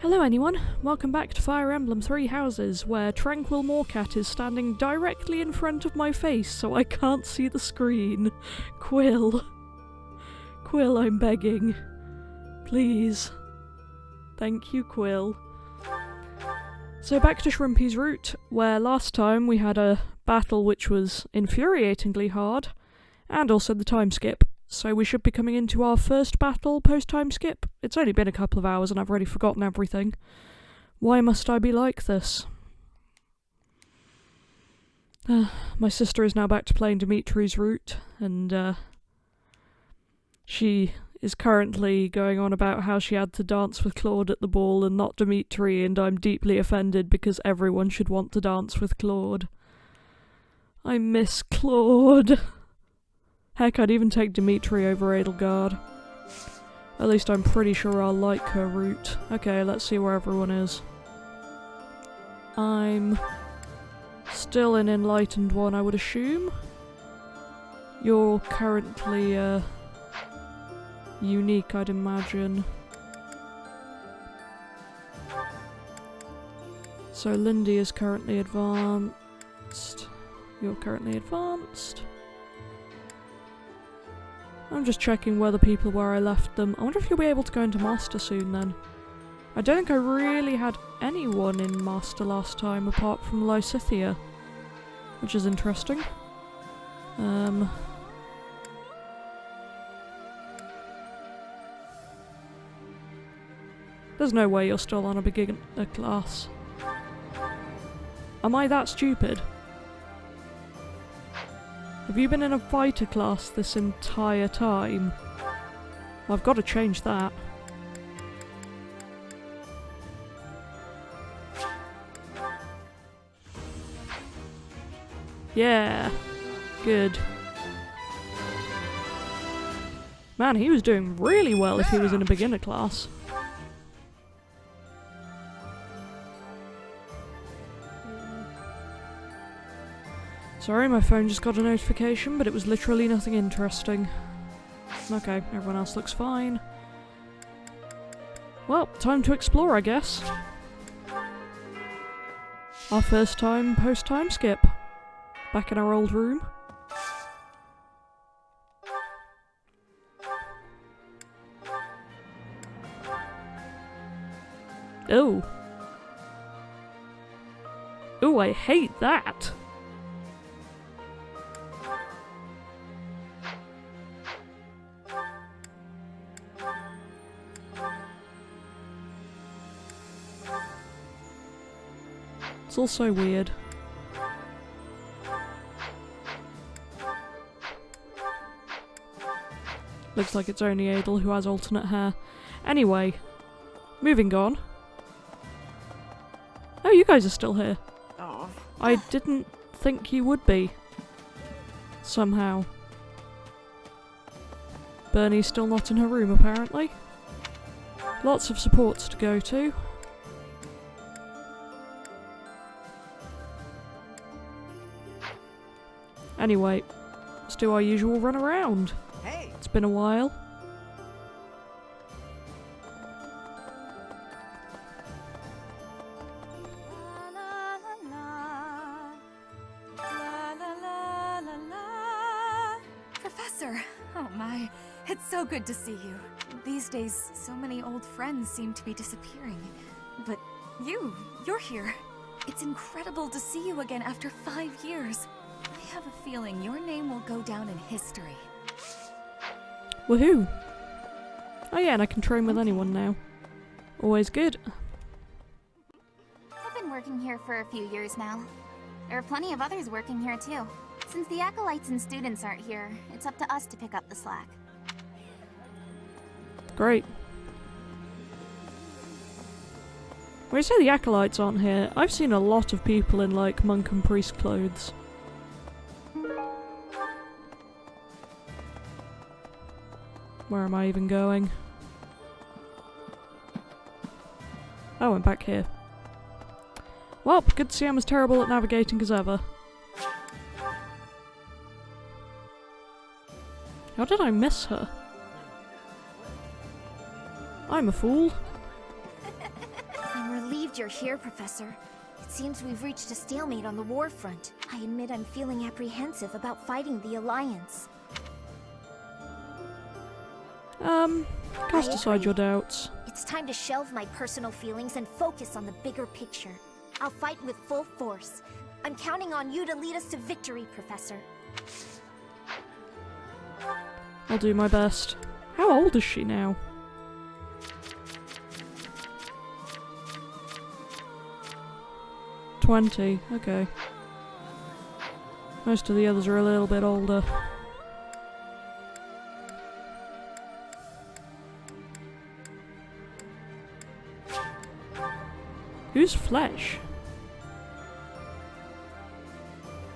Hello anyone, welcome back to Fire Emblem Three Houses, where Tranquil Moorcat is standing directly in front of my face so I can't see the screen. Quill. Quill, I'm begging. Please. Thank you, Quill. So back to Shrimpy's Route, where last time we had a battle which was infuriatingly hard, and also the time skip. So we should be coming into our first battle post-time skip. It's only been a couple of hours and I've already forgotten everything. Why must I be like this? My sister is now back to playing Dimitri's Route, and she is currently going on about how she had to dance with Claude at the ball and not Dimitri, and I'm deeply offended because everyone should want to dance with Claude. I miss Claude. Heck, I'd even take Dimitri over Edelgard. At least I'm pretty sure I'll like her route. Okay, let's see where everyone is. I'm still in Enlightened 1, I would assume. You're currently, unique, I'd imagine. So Lindy is currently advanced. You're currently advanced. I'm just checking where the people where I left them. I wonder if you'll be able to go into Master soon then. I don't think I really had anyone in Master last time apart from Lysithea, which is interesting. There's no way you're still on a beginner class. Am I that stupid? Have you been in a fighter class this entire time? Well, I've got to change that. Yeah. Good. Man, he was doing really well if he was in a beginner class. Sorry, my phone just got a notification, but it was literally nothing interesting. Okay, everyone else looks fine. Well, time to explore, I guess. Our first time post-time skip. Back in our old room. Oh. Oh, I hate that. It's all so weird. Looks like it's only Adel who has alternate hair. Anyway, moving on. Oh, you guys are still here. Oh. I didn't think you would be. Somehow. Bernie's still not in her room, apparently. Lots of supports to go to. Anyway, let's do our usual run around. Hey. It's been a while. Professor! Oh my, it's so good to see you. These days, so many old friends seem to be disappearing. But you're here. It's incredible to see you again after 5 years. I have a feeling your name will go down in history. Woohoo! Oh yeah, and I can train with anyone now. Always good. I've been working here for a few years now. There are plenty of others working here too. Since the acolytes and students aren't here, it's up to us to pick up the slack. Great. When you say the acolytes aren't here, I've seen a lot of people in like monk and priest clothes. Where am I even going? Oh, I'm back here. Well, good to see I'm as terrible at navigating as ever. How did I miss her? I'm a fool. relieved you're here, Professor. It seems we've reached a stalemate on the war front. I admit I'm feeling apprehensive about fighting the Alliance. Cast aside your doubts. It's time to shelve my personal feelings and focus on the bigger picture. I'll fight with full force. I'm counting on you to lead us to victory, Professor. I'll do my best. How old is she now? "20, okay. Most of the others are a little bit older. Who's Flesh?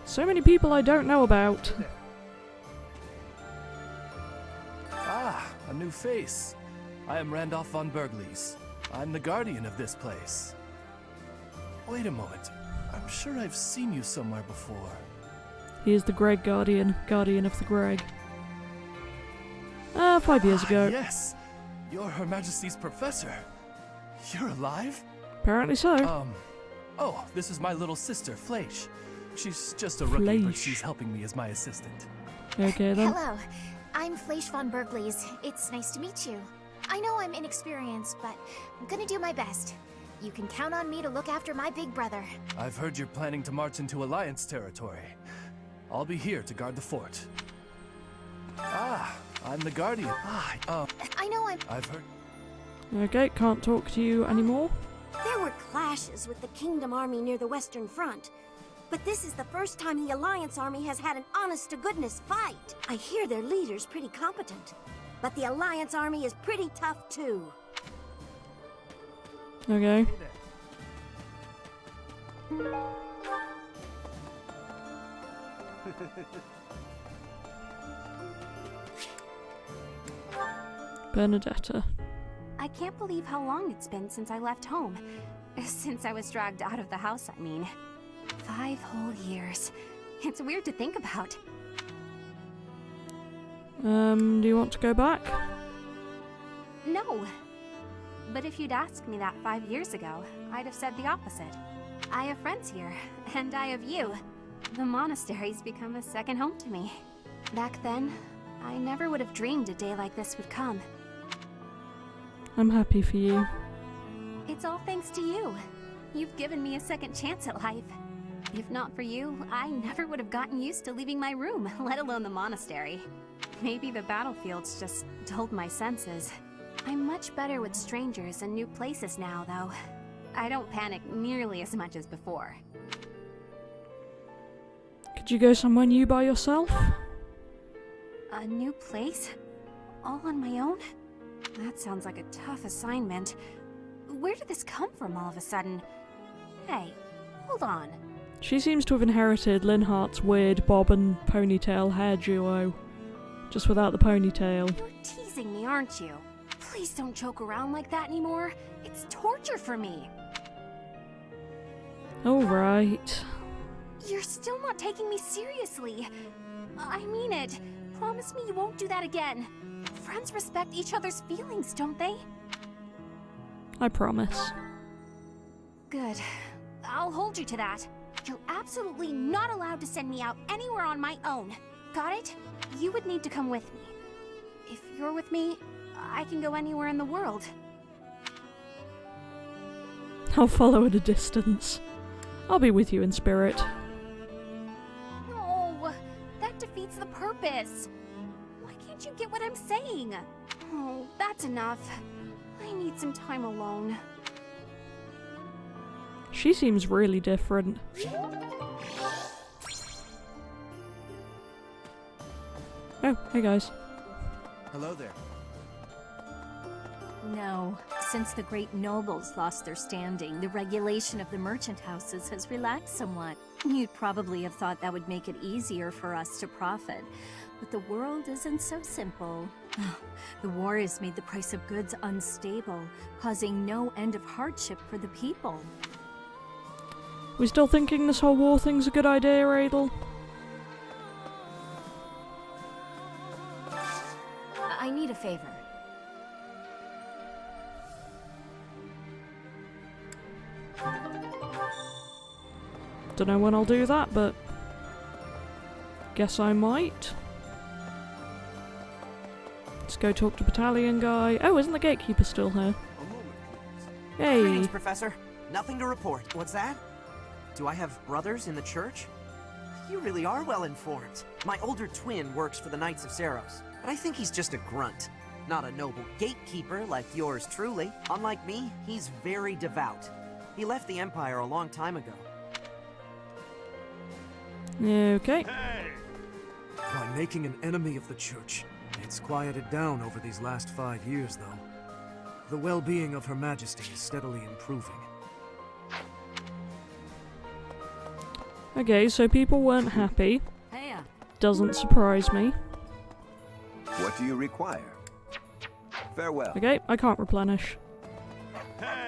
So many people I don't know about. Ah, a new face. I am Randolph von Berglies. I'm the guardian of this place. Wait a moment. I'm sure I've seen you somewhere before. He is the Greg Guardian, Guardian of the Greg. 5 years ago. Yes, you're Her Majesty's professor. You're alive? Apparently so. Oh, this is my little sister, Fleisch. She's just a rookie, but Fleisch. she's helping me as my assistant. Okay then. Hello, I'm Fleisch von Berglies. It's nice to meet you. I know I'm inexperienced, but I'm gonna do my best. You can count on me to look after my big brother. I've heard you're planning to march into Alliance territory. I'll be here to guard the fort. Ah, I'm the guardian. I know I've heard... Okay, can't talk to you anymore. There were clashes with the Kingdom Army near the Western Front. But this is the first time the Alliance Army has had an honest-to-goodness fight. I hear their leader's pretty competent. But the Alliance Army is pretty tough, too. Okay. Bernadetta. I can't believe how long it's been since I left home. Since I was dragged out of the house, I mean. 5 whole years. It's weird to think about. Do you want to go back? No. But if you'd asked me that 5 years ago, I'd have said the opposite. I have friends here, and I have you. The monastery's become a second home to me. Back then, I never would have dreamed a day like this would come. I'm happy for you. It's all thanks to you. You've given me a second chance at life. If not for you, I never would have gotten used to leaving my room, let alone the monastery. Maybe the battlefield's just dulled my senses. I'm much better with strangers and new places now, though. I don't panic nearly as much as before. Could you go somewhere new by yourself? A new place? All on my own? That sounds like a tough assignment. Where did this come from all of a sudden? Hey, hold on. She seems to have inherited Linhart's weird bob and ponytail hair duo. Just without the ponytail. You're teasing me, aren't you? Please don't joke around like that anymore. It's torture for me. Alright. You're still not taking me seriously. I mean it. Promise me you won't do that again. Friends respect each other's feelings, don't they? I promise. Good. I'll hold you to that. You're absolutely not allowed to send me out anywhere on my own. Got it? You would need to come with me. If you're with me, I can go anywhere in the world. I'll follow at a distance. I'll be with you in spirit. No, that defeats the purpose. Why can't you get what I'm saying? Oh, that's enough. I need some time alone. She seems really different. Oh, hey guys. Hello there. No. Since the great nobles lost their standing, the regulation of the merchant houses has relaxed somewhat. You'd probably have thought that would make it easier for us to profit. But the world isn't so simple. The war has made the price of goods unstable, causing no end of hardship for the people. We still thinking this whole war thing's a good idea, Adel? I need a favor. Don't know when I'll do that, but guess I might. Let's go talk to battalion guy. Oh, isn't the gatekeeper still here? Hey. Greetings, Professor. Nothing to report. What's that? Do I have brothers in the church? You really are well informed. My older twin works for the Knights of Saros, but I think he's just a grunt. Not a noble gatekeeper like yours truly. Unlike me, he's very devout. He left the Empire a long time ago. Okay. By making an enemy of the church, it's quieted down over these last 5 years, though. The well-being of Her Majesty is steadily improving. Okay, so people weren't happy. Hey, Doesn't surprise me. What do you require? Farewell. Okay, I can't replenish.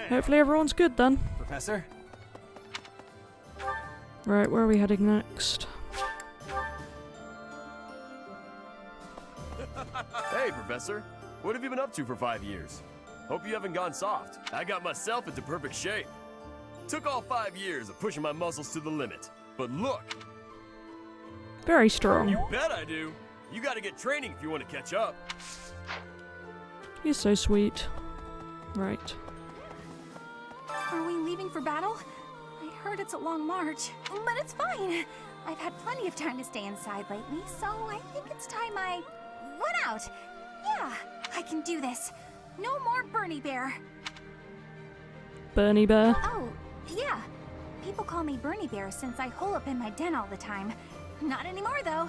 Hopefully everyone's good then. Professor? Right, where are we heading next? Hey, Professor. What have you been up to for 5 years? Hope you haven't gone soft. I got myself into perfect shape. Took all 5 years of pushing my muscles to the limit. But look! Very strong. You bet I do! You gotta get training if you want to catch up. He's so sweet. Right. Are we leaving for battle? I heard it's a long march. But it's fine. I've had plenty of time to stay inside lately, so I think it's time I run out. Yeah, I can do this. No more Bernie Bear. Bernie Bear. Oh, yeah. People call me Bernie Bear since I hole up in my den all the time. Not anymore, though.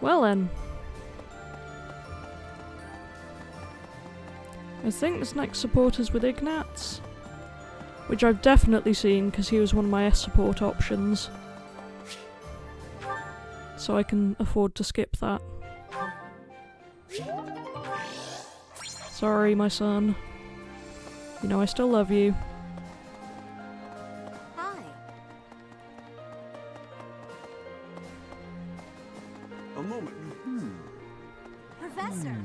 Well then. I think this next support is with Ignatz. Which I've definitely seen because he was one of my S support options. So I can afford to skip that. Sorry, my son. You know I still love you. Hi. A moment. Professor.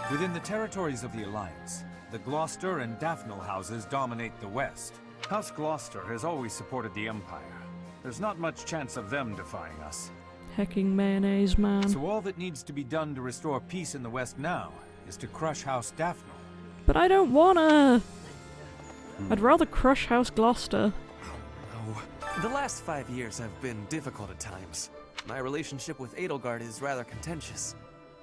Within the territories of the Alliance, the Gloucester and Daphnel houses dominate the West. House Gloucester has always supported the Empire. There's not much chance of them defying us. Hecking mayonnaise man. So all that needs to be done to restore peace in the West now is to crush House Daphnel. But I don't wanna! I'd rather crush House Gloucester. Oh, the last 5 years have been difficult at times. My relationship with Edelgard is rather contentious,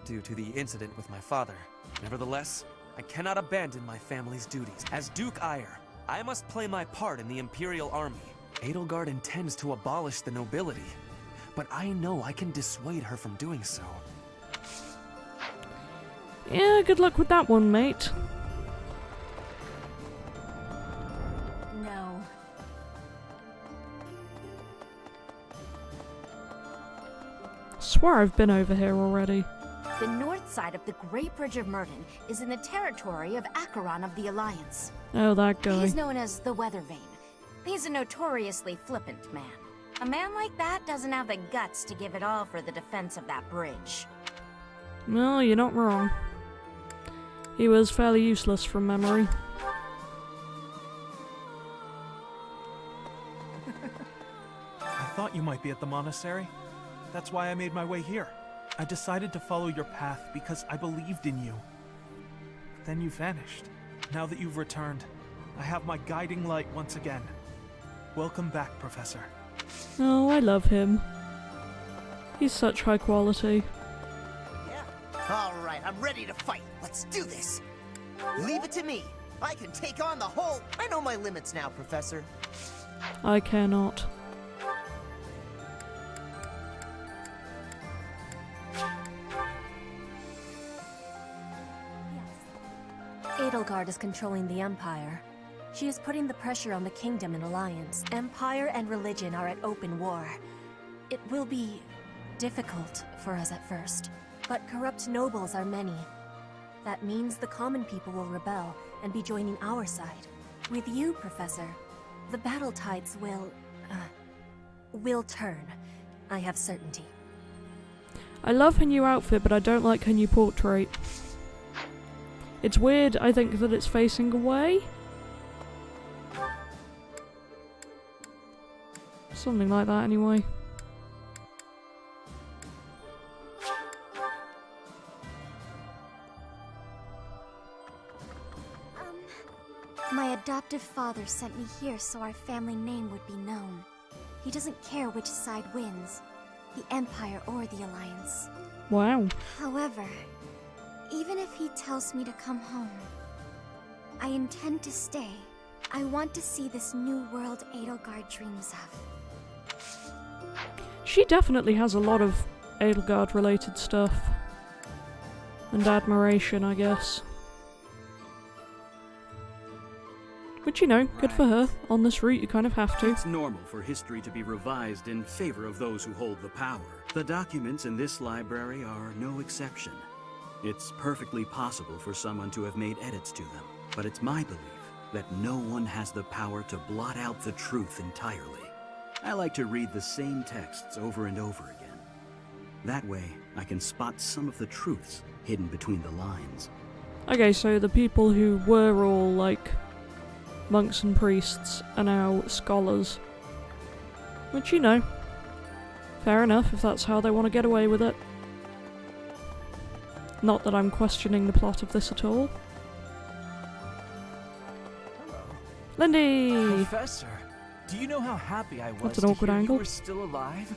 due to the incident with my father. Nevertheless, I cannot abandon my family's duties. As Duke Ire, I must play my part in the Imperial Army. Edelgard intends to abolish the nobility, but I know I can dissuade her from doing so. Yeah, good luck with that one, mate. no. Swear I've been over here already. The north side of the Great Bridge of Myrden is in the territory of Acheron of the Alliance. Oh, that guy. He's known as the Weather Vane. He's a notoriously flippant man. A man like that doesn't have the guts to give it all for the defense of that bridge. No, you're not wrong. He was fairly useless from memory. I thought you might be at the monastery. That's why I made my way here. I decided to follow your path because I believed in you. Then you vanished. Now that you've returned, I have my guiding light once again. Welcome back, Professor. Oh, I love him. He's such high quality. Yeah. Alright, I'm ready to fight. Let's do this. Leave it to me. I can take on the whole... I know my limits now, Professor. I cannot. Edelgard is controlling the Empire. She is putting the pressure on the Kingdom in alliance. Empire and religion are at open war. It will be difficult for us at first, but corrupt nobles are many. That means the common people will rebel and be joining our side. With you, Professor, the battle tides will turn. I have certainty. I love her new outfit, but I don't like her new portrait. It's weird, I think, that it's facing away. Something like that, anyway. My adoptive father sent me here so our family name would be known. He doesn't care which side wins, the Empire or the Alliance. Wow. However, even if he tells me to come home, I intend to stay. I want to see this new world Edelgard dreams of. She definitely has a lot of Edelgard-related stuff. And admiration, I guess. Which, you know, good for her. On this route, you kind of have to. It's normal for history to be revised in favor of those who hold the power. The documents in this library are no exception. It's perfectly possible for someone to have made edits to them, but it's my belief that no one has the power to blot out the truth entirely. I like to read the same texts over and over again. That way, I can spot some of the truths hidden between the lines. Okay, so the people who were all, like, monks and priests are now scholars. Which, you know, fair enough if that's how they want to get away with it. Not that I'm questioning the plot of this at all. Hello. Lindy! Professor, do you know how happy I was That's an to awkward hear angle. you were still alive?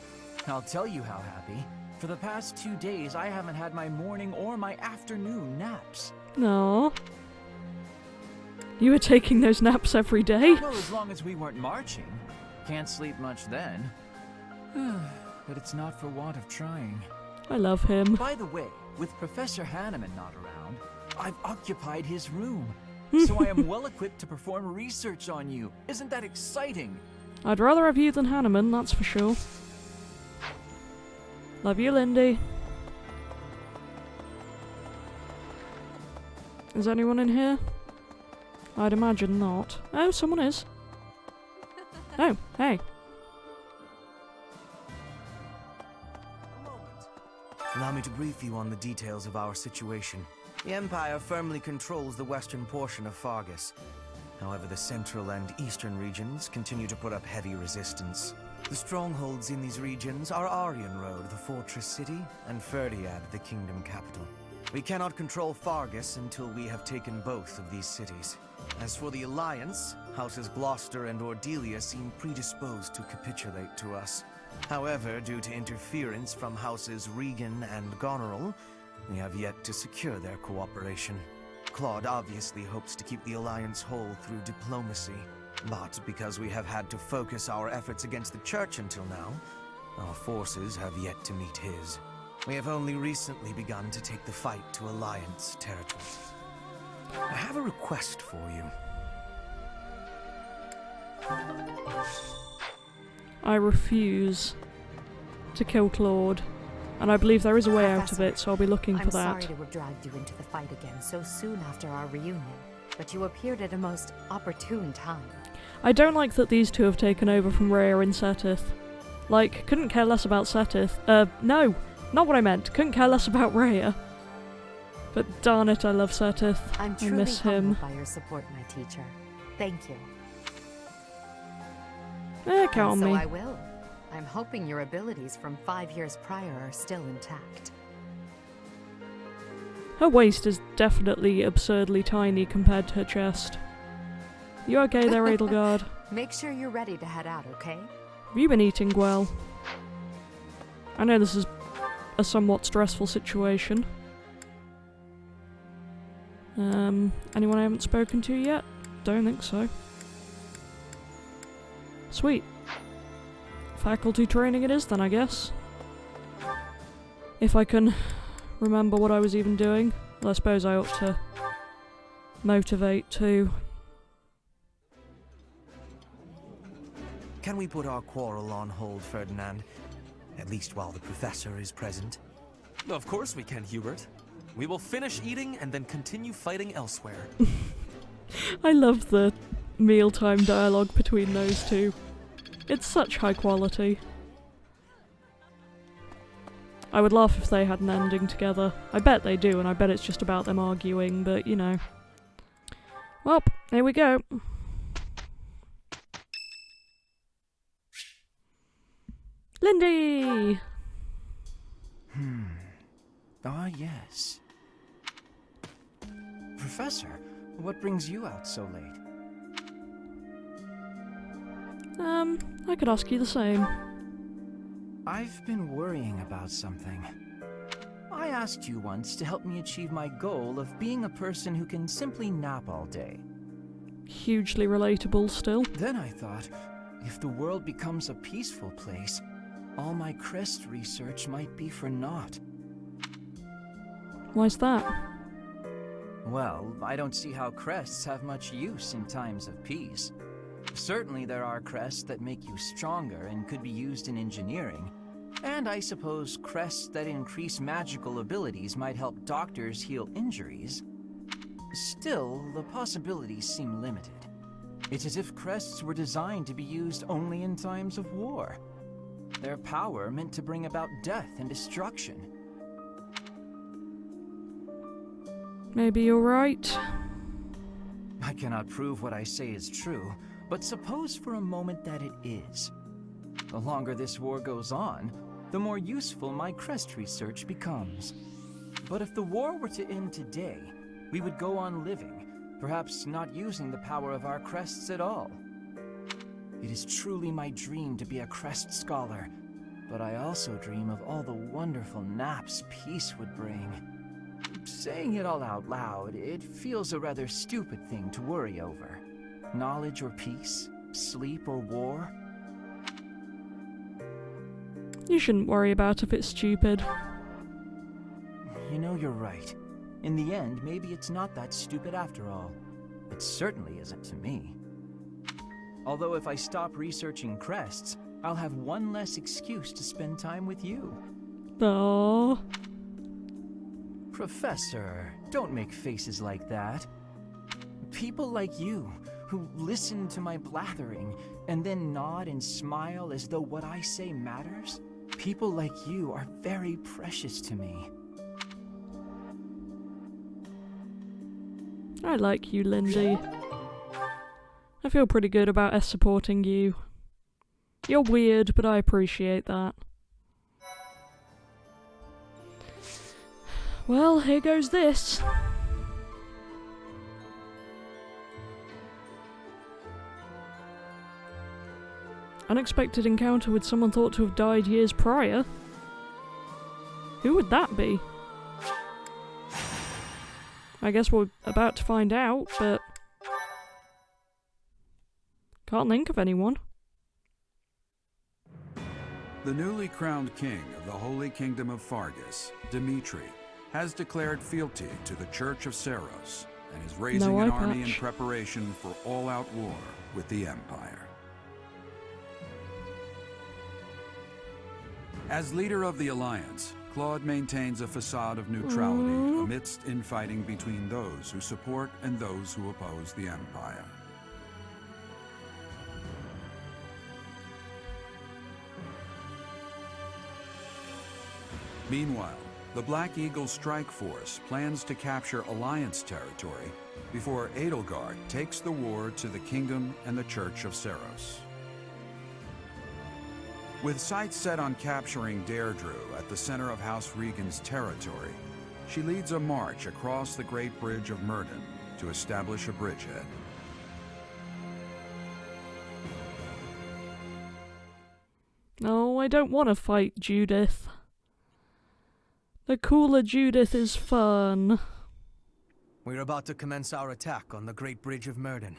I'll tell you how happy. For the past 2 days, I haven't had my morning or my afternoon naps. No. You were taking those naps every day? Well, as long as we weren't marching. Can't sleep much then. But it's not for want of trying. I love him. By the way, with Professor Hanneman not around, I've occupied his room. So I am well equipped to perform research on you. Isn't that exciting? I'd rather have you than Hanneman, that's for sure. Love you, Lindy. Is anyone in here? I'd imagine not. Oh, someone is. Oh, hey. Allow me to brief you on the details of our situation. The Empire firmly controls the western portion of Fargus. However, the central and eastern regions continue to put up heavy resistance. The strongholds in these regions are Aryan Road, the fortress city, and Ferdiad, the kingdom capital. We cannot control Fargus until we have taken both of these cities. As for the Alliance, Houses Gloucester and Ordelia seem predisposed to capitulate to us. However, due to interference from Houses Regan and Goneril, we have yet to secure their cooperation. Claude obviously hopes to keep the Alliance whole through diplomacy, but because we have had to focus our efforts against the Church until now, our forces have yet to meet his. We have only recently begun to take the fight to Alliance territory. I have a request for you. I refuse to kill Claude. And I believe there is a way out of it, so I'll be looking for that. I'm sorry to have dragged you into the fight again so soon after our reunion, but you appeared at a most opportune time. I don't like that these two have taken over from Rhea and Setith. Like, couldn't care less about Setith. No, not what I meant. Couldn't care less about Rhea. But darn it, I love Setith. I'm I truly miss him. humbled by your support, my teacher. Thank you. Count on So me. I will. I'm hoping your abilities from 5 years prior are still intact. Her waist is definitely absurdly tiny compared to her chest. You okay there, Edelgard? Make sure you're ready to head out, okay? Have you been eating well? I know this is a somewhat stressful situation. Anyone I haven't spoken to yet? Don't think so. Sweet. Faculty training it is then, I guess. If I can remember what I was even doing. Well, I suppose I ought to motivate too. Can we put our quarrel on hold, Ferdinand? At least while the professor is present. Of course we can, Hubert. We will finish eating and then continue fighting elsewhere. I love the mealtime dialogue between those two. It's such high quality. I would laugh if they had an ending together. I bet they do, and I bet it's just about them arguing, but you know. Well, here we go. Lindy! Ah, yes. Professor, what brings you out so late? I could ask you the same. I've been worrying about something. I asked you once to help me achieve my goal of being a person who can simply nap all day. Hugely relatable still. Then I thought, if the world becomes a peaceful place, all my crest research might be for naught. Why's that? Well, I don't see how crests have much use in times of peace. Certainly there are crests that make you stronger and could be used in engineering. And I suppose crests that increase magical abilities might help doctors heal injuries. Still, the possibilities seem limited. It's as if crests were designed to be used only in times of war. Their power meant to bring about death and destruction. Maybe you're right. I cannot prove what I say is true, but suppose for a moment that it is. The longer this war goes on, the more useful my crest research becomes. But if the war were to end today, we would go on living, perhaps not using the power of our crests at all. It is truly my dream to be a crest scholar, but I also dream of all the wonderful naps peace would bring. Saying it all out loud, it feels a rather stupid thing to worry over. Knowledge or peace? Sleep or war? You shouldn't worry about if it's stupid. You know, you're right. In the end, maybe it's not that stupid after all. It certainly isn't to me. Although if I stop researching crests, I'll have one less excuse to spend time with you. Aww. Professor, don't make faces like that. People like you, who listen to my blathering and then nod and smile as though what I say matters, people like you are very precious to me. I like you, Lindy. I feel pretty good about us supporting you. You're weird, but I appreciate that. Well, here goes this. Unexpected encounter with someone thought to have died years prior. Who would that be? I guess we're about to find out, but can't think of anyone. The newly crowned king of the Holy Kingdom of Fargus, Dimitri, has declared fealty to the Church of Seros and is raising an army in preparation for all-out war with the Empire. As leader of the Alliance, Claude maintains a facade of neutrality amidst infighting between those who support and those who oppose the Empire. Meanwhile, the Black Eagle Strike Force plans to capture Alliance territory before Edelgard takes the war to the Kingdom and the Church of Seros. With sights set on capturing Deirdre at the center of House Regan's territory, she leads a march across the Great Bridge of Myrddin to establish a bridgehead. No, I don't want to fight Judith. The cooler Judith is fun. We're about to commence our attack on the Great Bridge of Myrddin.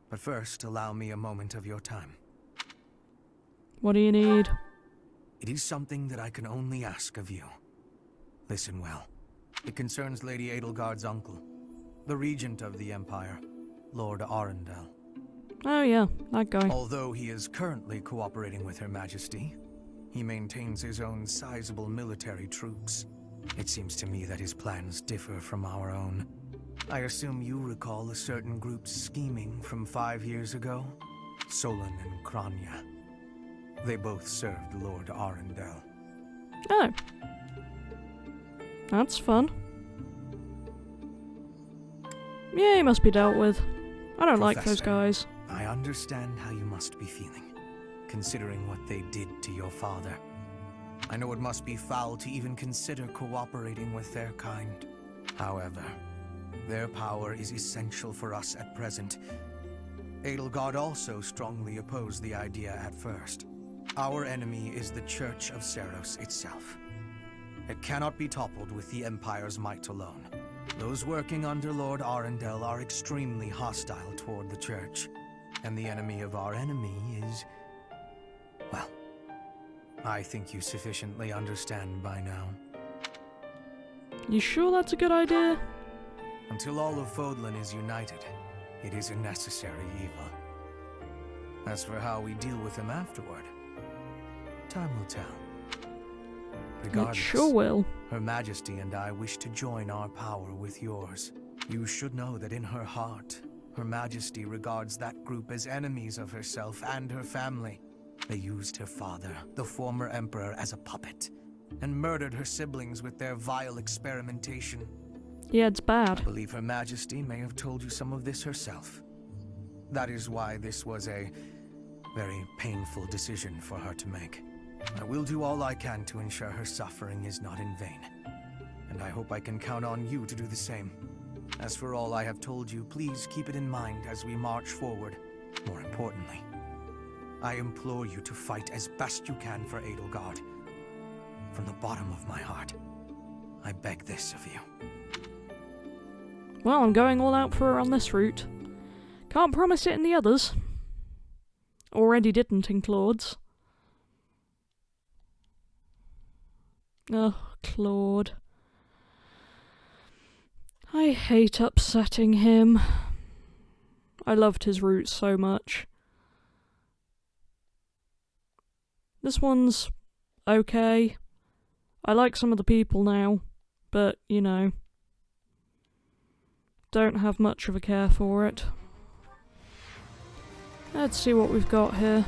But first, allow me a moment of your time. What do you need? It is something that I can only ask of you. Listen well. It concerns Lady Edelgard's uncle, the regent of the Empire, Lord Arundel. Oh yeah, that guy. Although he is currently cooperating with Her Majesty, he maintains his own sizable military troops. It seems to me that his plans differ from our own. I assume you recall a certain group's scheming from 5 years ago? Solon and Kranya. They both served Lord Arundel. Oh. That's fun. Yeah, he must be dealt with. I don't like those guys. I understand how you must be feeling. considering what they did to your father. I know it must be foul to even consider cooperating with their kind. However, their power is essential for us at present. Edelgard also strongly opposed the idea at first. Our enemy is the Church of Seiros itself. It cannot be toppled with the Empire's might alone. Those working under Lord Arundel are extremely hostile toward the Church. And the enemy of our enemy is... well, I think you sufficiently understand by now. You sure that's a good idea? Until all of Fodlan is united, it is a necessary evil. As for how we deal with him afterward, time will tell. Regardless, It sure will. Her Majesty and I wish to join our power with yours. You should know that in her heart, Her Majesty regards that group as enemies of herself and her family. They used her father, the former Emperor, as a puppet, and murdered her siblings with their vile experimentation. Yeah, it's bad. I believe Her Majesty may have told you some of this herself. That is why this was a very painful decision for her to make. I will do all I can to ensure her suffering is not in vain. And I hope I can count on you to do the same. As for all I have told you, please keep it in mind as we march forward. More importantly, I implore you to fight as best you can for Edelgard. From the bottom of my heart, I beg this of you. Well, I'm going all out for her on this route. Can't promise it in the others. Already didn't in Claude's. Oh, Claude. I hate upsetting him. I loved his route so much. This one's okay. I like some of the people now, but, you know, don't have much of a care for it. Let's see what we've got here.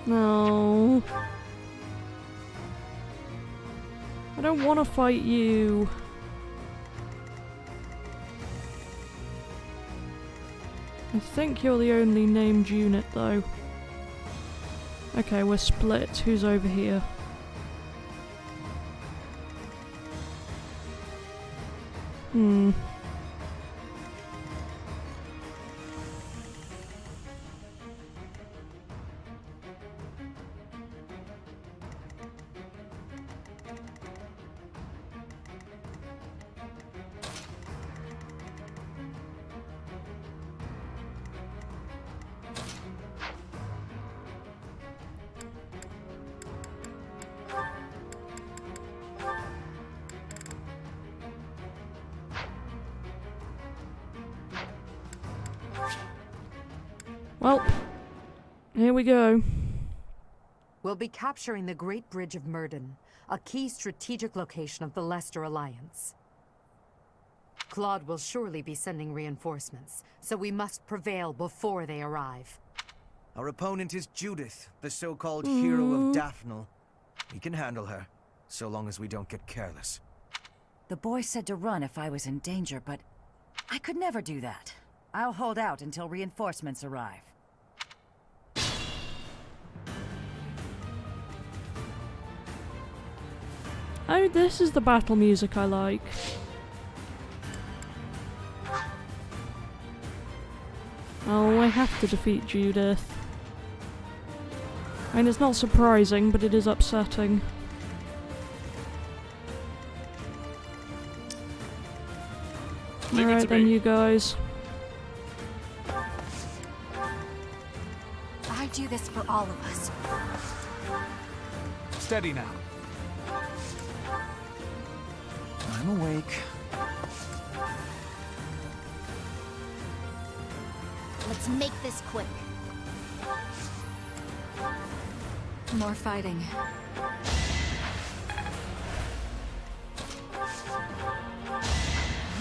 No. I don't want to fight you. I think you're the only named unit, though. Okay, we're split. Who's over here? Well, here we go. We'll be capturing the Great Bridge of Myrden, a key strategic location of the Leicester Alliance. Claude will surely be sending reinforcements, so we must prevail before they arrive. Our opponent is Judith, the so-called hero of Daphnel. We can handle her, so long as we don't get careless. The boy said to run if I was in danger, but I could never do that. I'll hold out until reinforcements arrive. Oh, this is the battle music I like. Oh, I have to defeat Judith. I mean, it's not surprising, but it is upsetting. Alright then, you guys. I do this for all of us. Steady now. I'm awake. Let's make this quick. More fighting.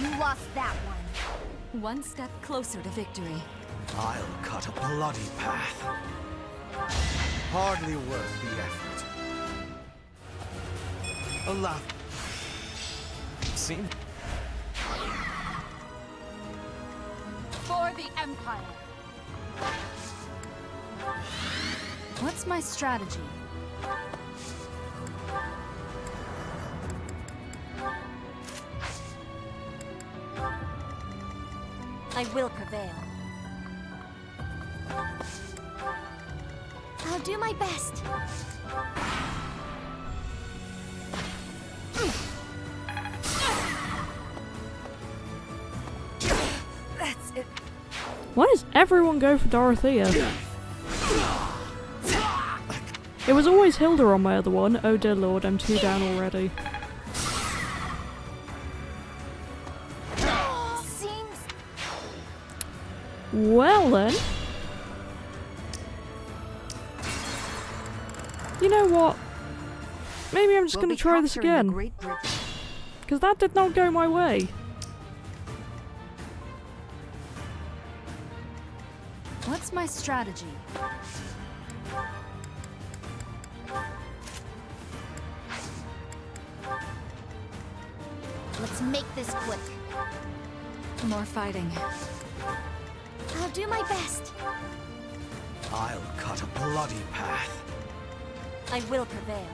You lost that one. One step closer to victory. I'll cut a bloody path. Hardly worth the effort. Allow. Seen? For the Empire. What's my strategy? I will prevail. I'll do my best. That's it. Why does everyone go for Dorothea? It was always Hilda on my other one. Oh dear lord, I'm 2 down already. Seems Well then. You know what? Maybe I'm just We'll gonna be try this capturing the again. Great Bridge. Because that did not go my way. What's my strategy? let's make this quick. More fighting. I'll do my best. I'll cut a bloody path. I will prevail.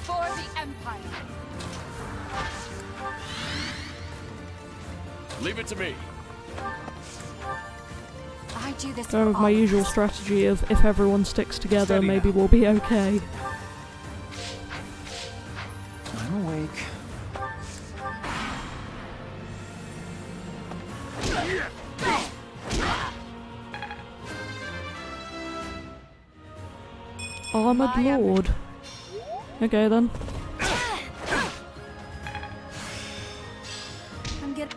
For the Empire. Leave it to me. I do this Go for with all my of usual us. strategy of if everyone sticks together, Steady maybe now. we'll be okay. I'm awake. Armored Lord. Okay then. I'm get.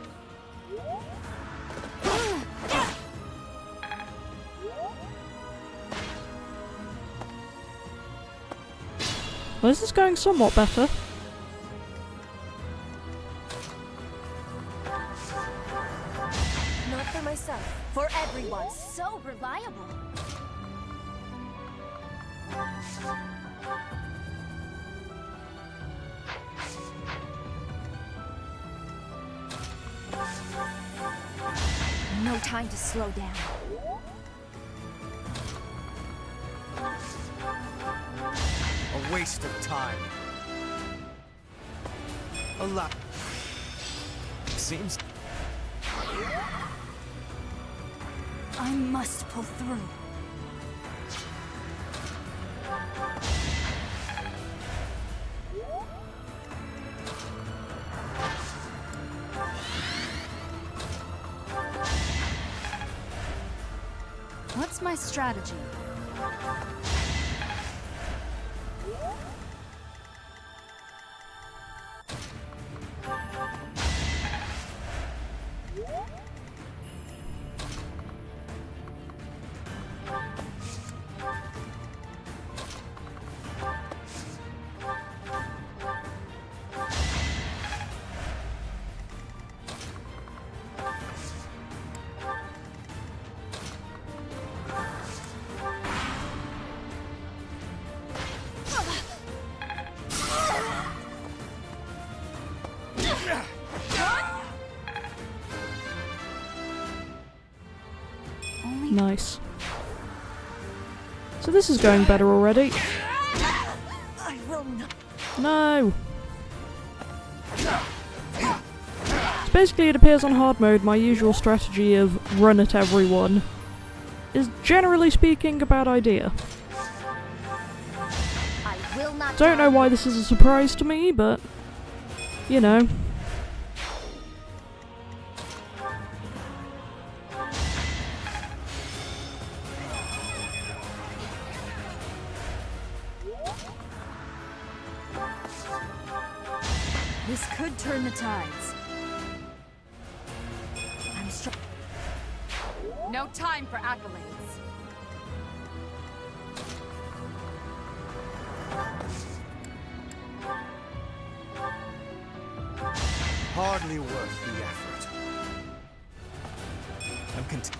Well, this is going somewhat better. Not for myself, for everyone. So reliable. No time to slow down. A waste of time. A lot. Seems. I must pull through. What's my strategy? Nice. So this is going better already. I will not. No! So basically it appears on hard mode my usual strategy of run at everyone is generally speaking a bad idea. I will not. Don't know why this is a surprise to me, but you know. This could turn the tides. No time for accolades. Hardly worth the effort. I'm content.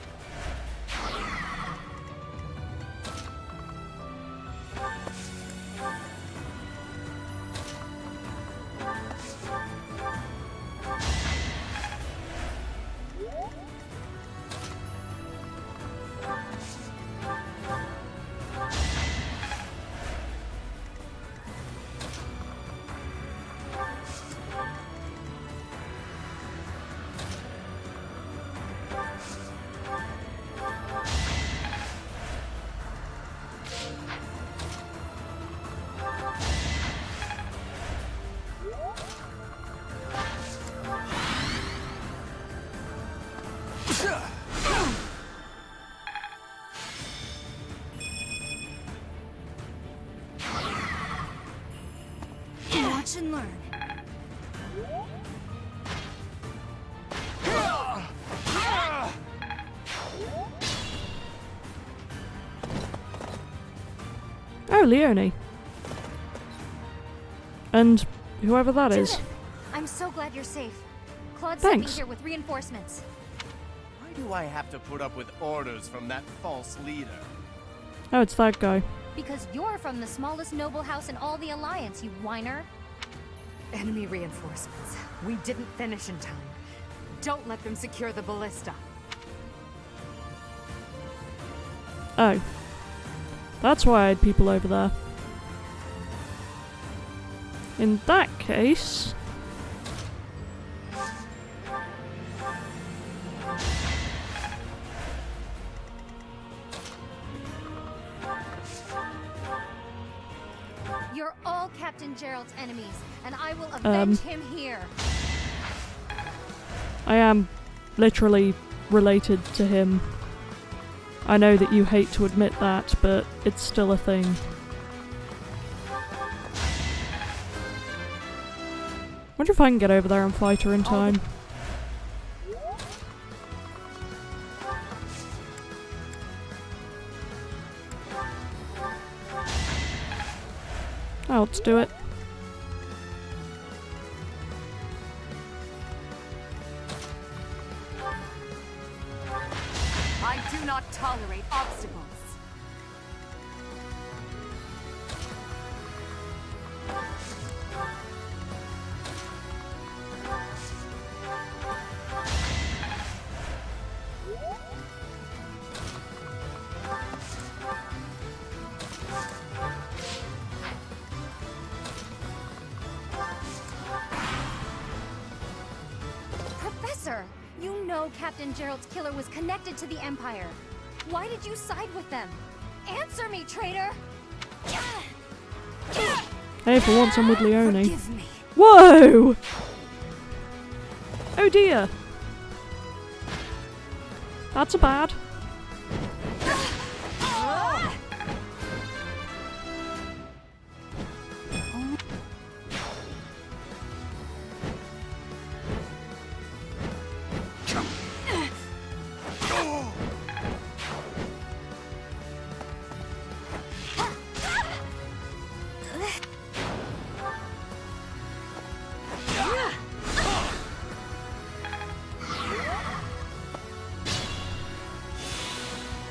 Watch and learn. Oh, Leonie. And whoever that is. Judith, I'm so glad you're safe. Claude Thanks. sent me here with reinforcements. Why do I have to put up with orders from that false leader? Oh, it's that guy. Because you're from the smallest noble house in all the Alliance, you whiner. Enemy reinforcements. We didn't finish in time. Don't let them secure the ballista. Oh. That's why I had people over there. In that case... You're all Captain Gerald's enemies, and I will avenge him here. I am literally related to him. I know that you hate to admit that, but it's still a thing. Wonder if I can get over there and fight her in time. Oh, let's do it. I do not tolerate obstacles. Professor, you know Captain Gerald's killer was connected to the Empire. Why did you side with them? Answer me, traitor! Hey, for once I'm with Leonie. Forgive me. Whoa! Oh dear. That's a bad.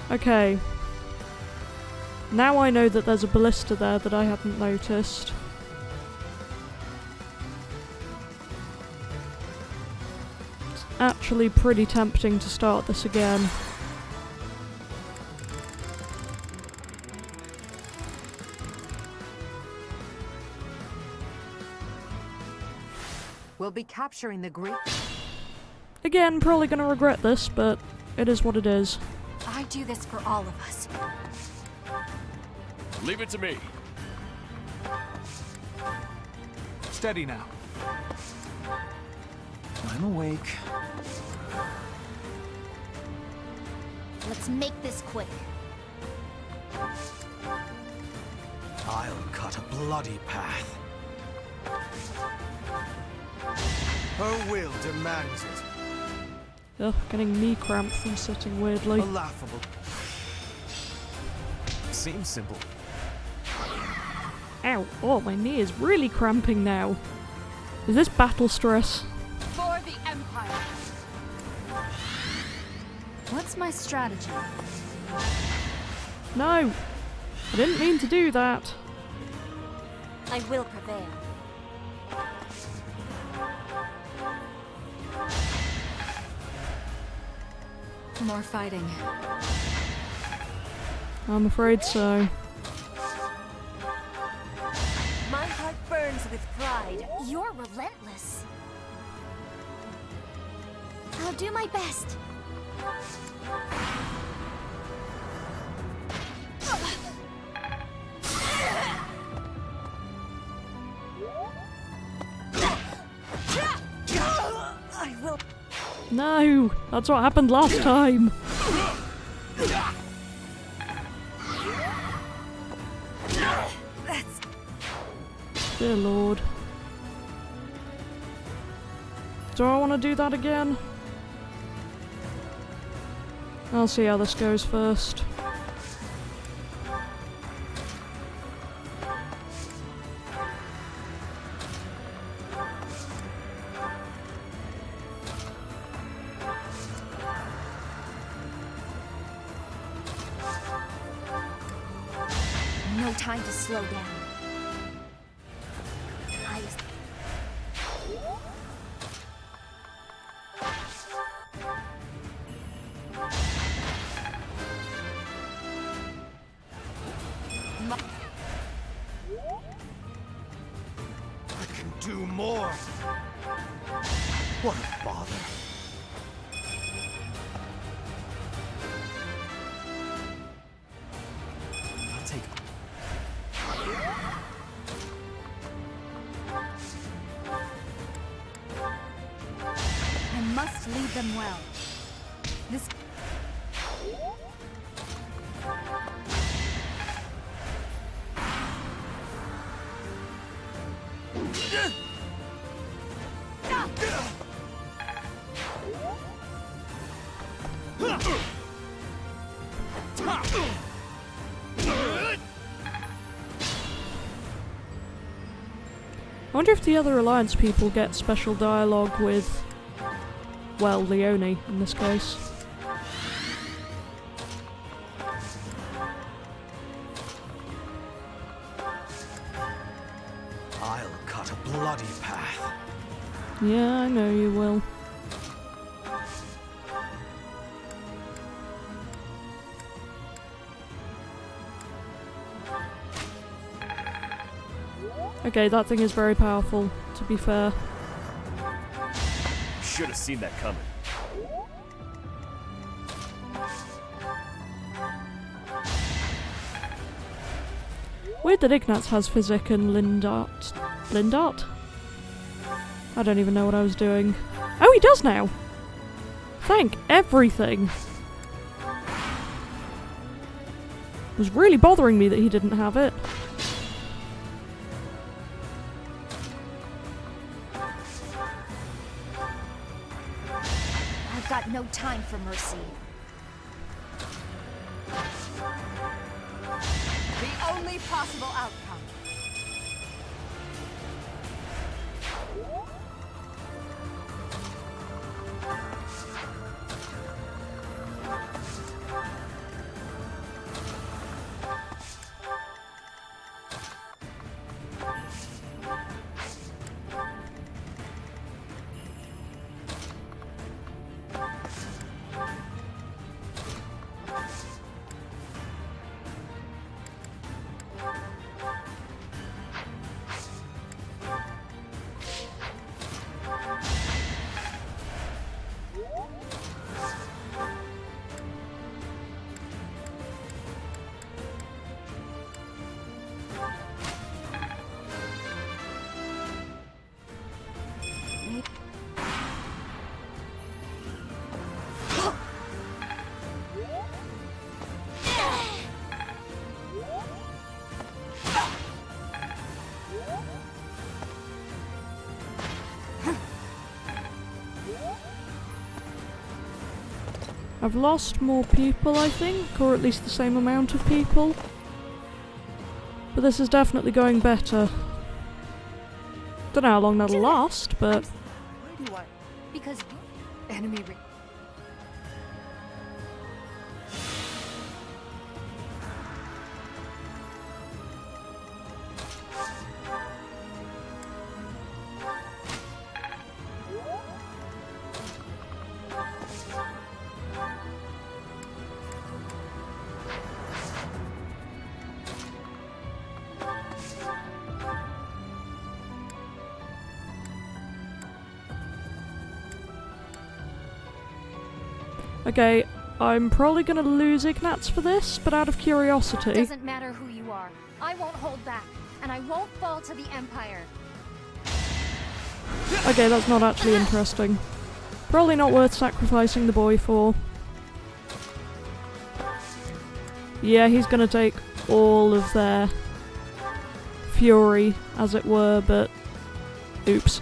Okay. Now I know that there's a ballista there that I hadn't noticed. It's actually pretty tempting to start this again. We'll be capturing the Great... Again, probably gonna regret this, but it is what it is. I do this for all of us. Leave it to me. Steady now. I'm awake. Let's make this quick. I'll cut a bloody path. Her will demands it. Ugh, getting knee cramp from sitting weirdly. A laughable. Seems simple. Ow, oh, my knee is really cramping now. Is this battle stress? For the Empire! What's my strategy? No! I didn't mean to do that. I will prevail. More fighting. I'm afraid so. My heart burns with pride. You're relentless. I'll do my best. I will. No! That's what happened last time! That's... Dear Lord. Do I want to do that again? I'll see how this goes first. No time to slow down. I can do more. What a bother. I'll take it. I must lead them well. This... I wonder if the other Alliance people get special dialogue with, well, Leone in this case. I'll cut a bloody path. Yeah, I know you will. Okay, that thing is very powerful, to be fair. Should have seen that coming. Weird that Ignatz has Physic and Lindart. Lindart? I don't even know what I was doing. Oh, he does now! Thank everything! It was really bothering me that he didn't have it. I've got no time for mercy. The only possible outcome. I've lost more people, I think, or at least the same amount of people. But this is definitely going better. Don't know how long that'll last, but... Because enemy... Okay, I'm probably gonna lose Ignatz for this, but out of curiosity... Doesn't matter who you are. I won't hold back, and I won't fall to the Empire. Okay, that's not actually interesting. Probably not worth sacrificing the boy for. Yeah, he's gonna take all of their fury, as it were, but... Oops.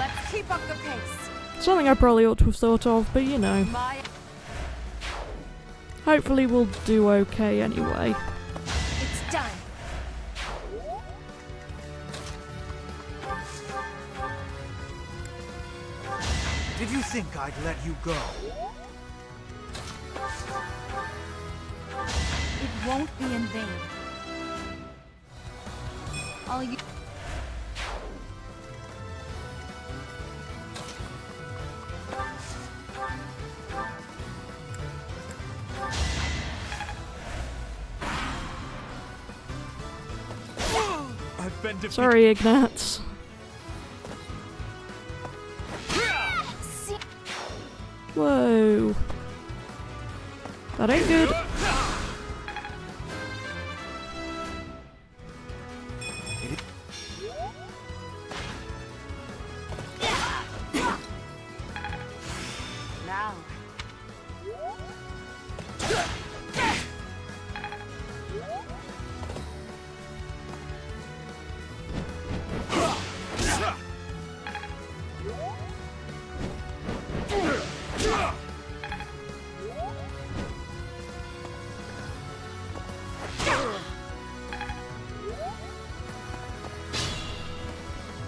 Let's keep up the pace. Something I probably ought to have thought of, but you know. Hopefully we'll do okay anyway. It's done. Did you think I'd let you go? It won't be in vain. All you... I've been defeated. Sorry, Ignatz. Whoa. That ain't good. Now.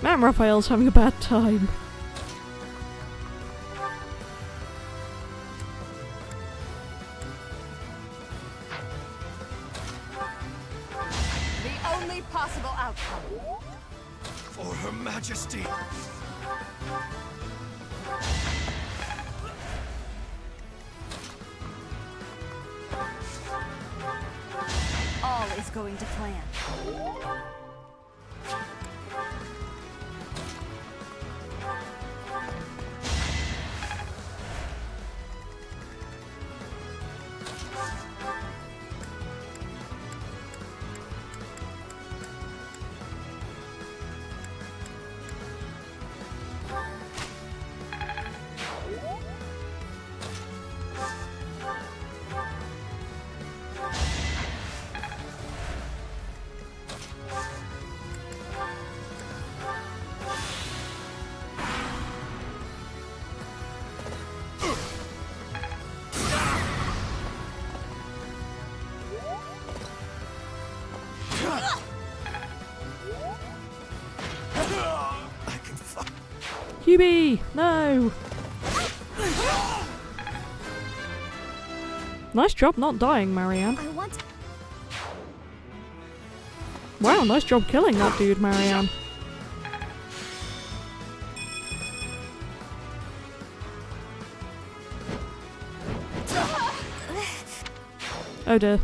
Man, Raphael's having a bad time. The only possible outcome. For Her Majesty. All is going to plan. Hubie! No! Nice job not dying, Marianne. Wow, nice job killing that dude, Marianne. Oh dear.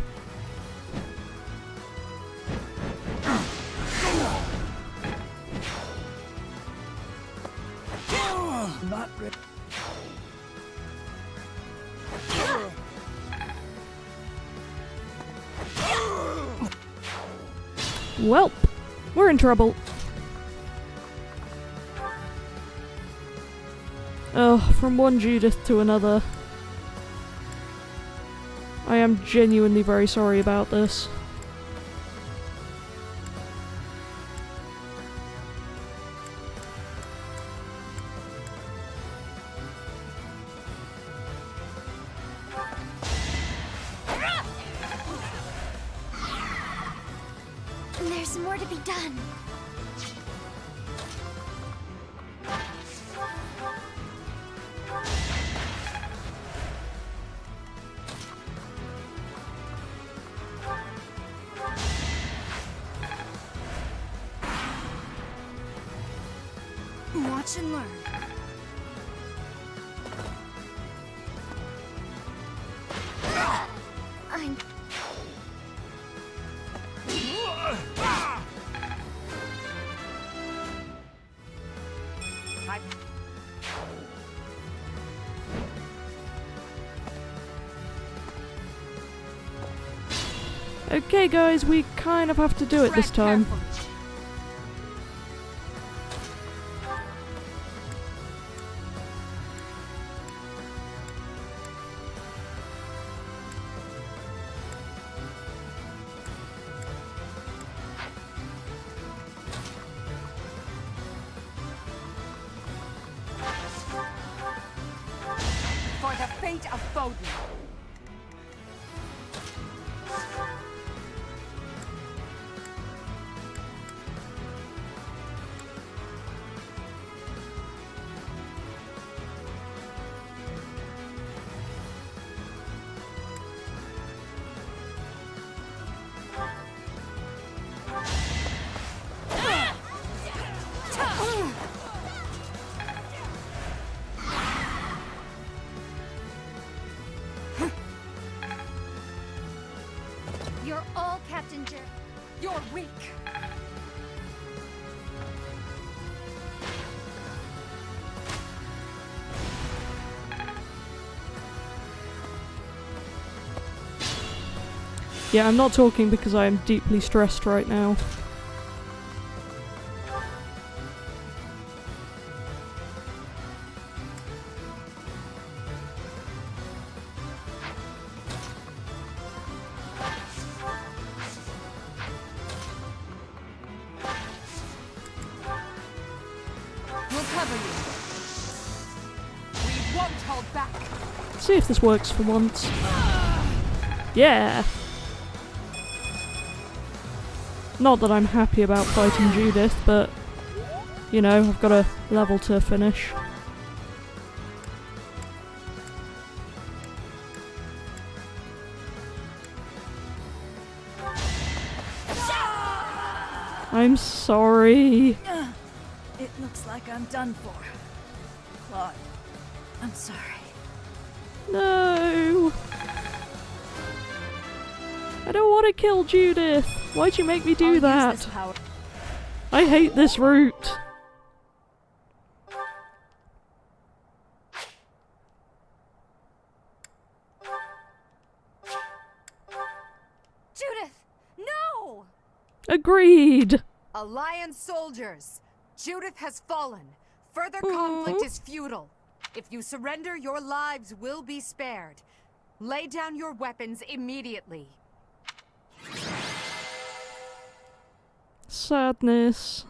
Not ready. Welp, we're in trouble. Ugh, from one Judith to another. I am genuinely very sorry about this. There's more to be done. Watch and learn. I'm... Okay guys, we kind of have to do it this time. fate of Foden. You're all Captain Jer. You're weak. Yeah, I'm not talking because I am deeply stressed right now. We'll cover you. We won't hold back. See if this works for once. Yeah! Not that I'm happy about fighting Judith, but, you know, I've got a level to finish. I'm sorry. It looks like I'm done for. Claude, I'm sorry. No! I don't want to kill Judith! Why'd you make me do that? I hate this route! Judith, no! Agreed! Alliance soldiers, Judith has fallen. Further conflict is futile. If you surrender, your lives will be spared. Lay down your weapons immediately. Sadness.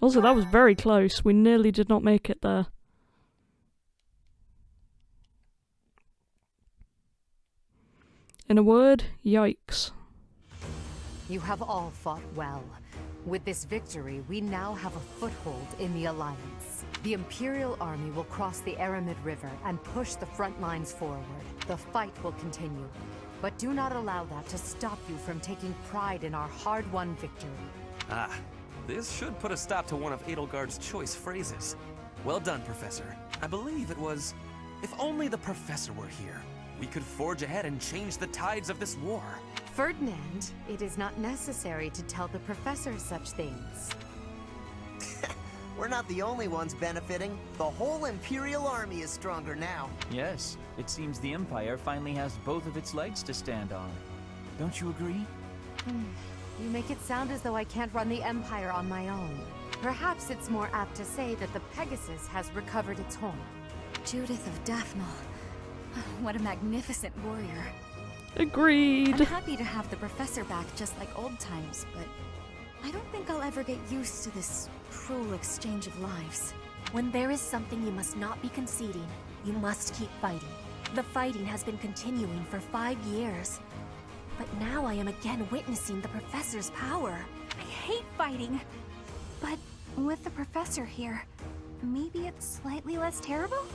Also, that was very close. We nearly did not make it there. In a word, yikes. You have all fought well. With this victory, we now have a foothold in the Alliance. The Imperial Army will cross the Aramid River and push the front lines forward. The fight will continue, but do not allow that to stop you from taking pride in our hard-won victory. Ah, this should put a stop to one of Edelgard's choice phrases. Well done, Professor. I believe it was, if only the Professor were here, we could forge ahead and change the tides of this war. Ferdinand, it is not necessary to tell the Professor such things. We're not the only ones benefiting. The whole Imperial Army is stronger now. Yes, it seems the Empire finally has both of its legs to stand on. Don't you agree? You make it sound as though I can't run the Empire on my own. Perhaps it's more apt to say that the Pegasus has recovered its home. Judith of Daphne. What a magnificent warrior. Agreed. I'm happy to have the Professor back just like old times, but I don't think I'll ever get used to this cruel exchange of lives. When there is something you must not be conceding, you must keep fighting. The fighting has been continuing for 5 years. But now I am again witnessing the Professor's power. I hate fighting. But with the Professor here, maybe it's slightly less terrible?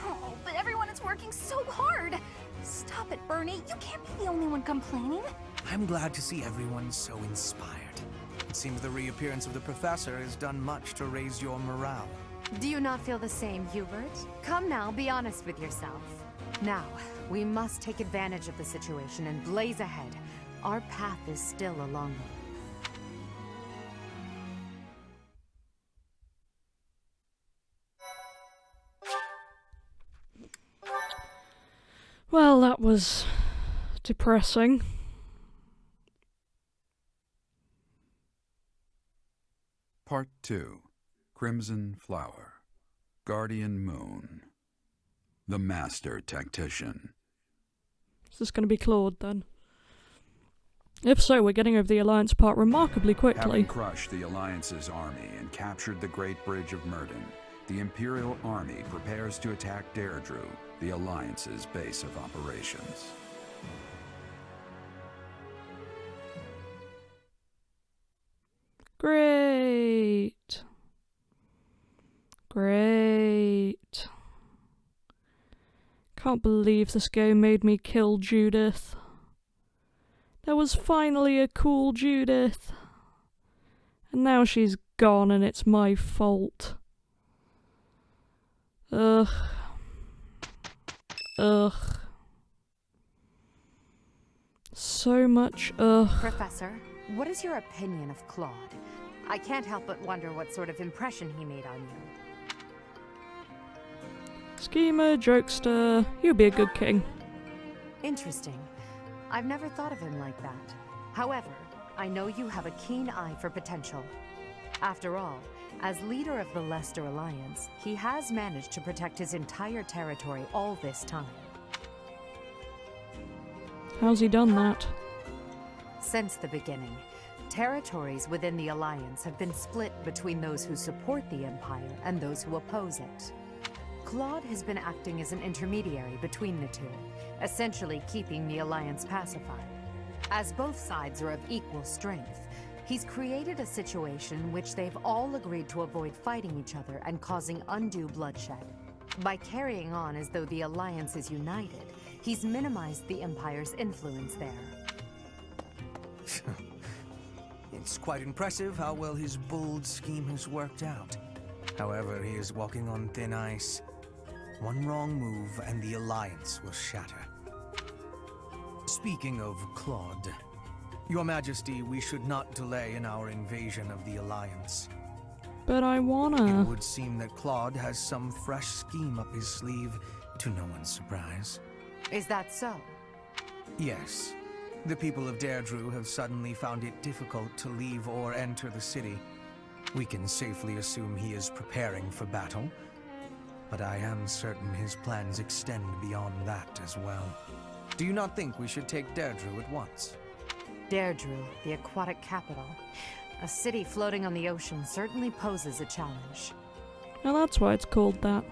Oh, but everyone is working so hard! Stop it, Bernie. You can't be the only one complaining. I'm glad to see everyone so inspired. It seems the reappearance of the Professor has done much to raise your morale. Do you not feel the same, Hubert? Come now, be honest with yourself. Now, we must take advantage of the situation and blaze ahead. Our path is still a long one. Well, that was depressing. Part 2. Crimson Flower. Guardian Moon. The Master Tactician. Is this going to be Claude then? If so, we're getting over the Alliance part remarkably quickly. Having crushed the Alliance's army and captured the Great Bridge of Murden, the Imperial Army prepares to attack Deirdre, the Alliance's base of operations. Great. Great. Can't believe this game made me kill Judith. There was finally a cool Judith. And now she's gone and it's my fault. Ugh. Ugh. So much ugh. Professor, what is your opinion of Claude? I can't help but wonder what sort of impression he made on you. Schemer, jokester, you'll be a good king. Interesting. I've never thought of him like that. However, I know you have a keen eye for potential. After all, as leader of the Leicester Alliance, he has managed to protect his entire territory all this time. How's he done that? Since the beginning, territories within the Alliance have been split between those who support the Empire and those who oppose it. Claude has been acting as an intermediary between the two, essentially keeping the Alliance pacified. As both sides are of equal strength, he's created a situation which they've all agreed to avoid fighting each other and causing undue bloodshed. By carrying on as though the Alliance is united, he's minimized the Empire's influence there. It's quite impressive how well his bold scheme has worked out. However, he is walking on thin ice. One wrong move and the Alliance will shatter. Speaking of Claude, Your Majesty, we should not delay in our invasion of the Alliance. But I wanna. It would seem that Claude has some fresh scheme up his sleeve, to no one's surprise. Is that so? Yes. The people of Deirdre have suddenly found it difficult to leave or enter the city. We can safely assume he is preparing for battle, but I am certain his plans extend beyond that as well. Do you not think we should take Deirdre at once? Deirdre, the aquatic capital. A city floating on the ocean certainly poses a challenge. Well, that's why it's called that.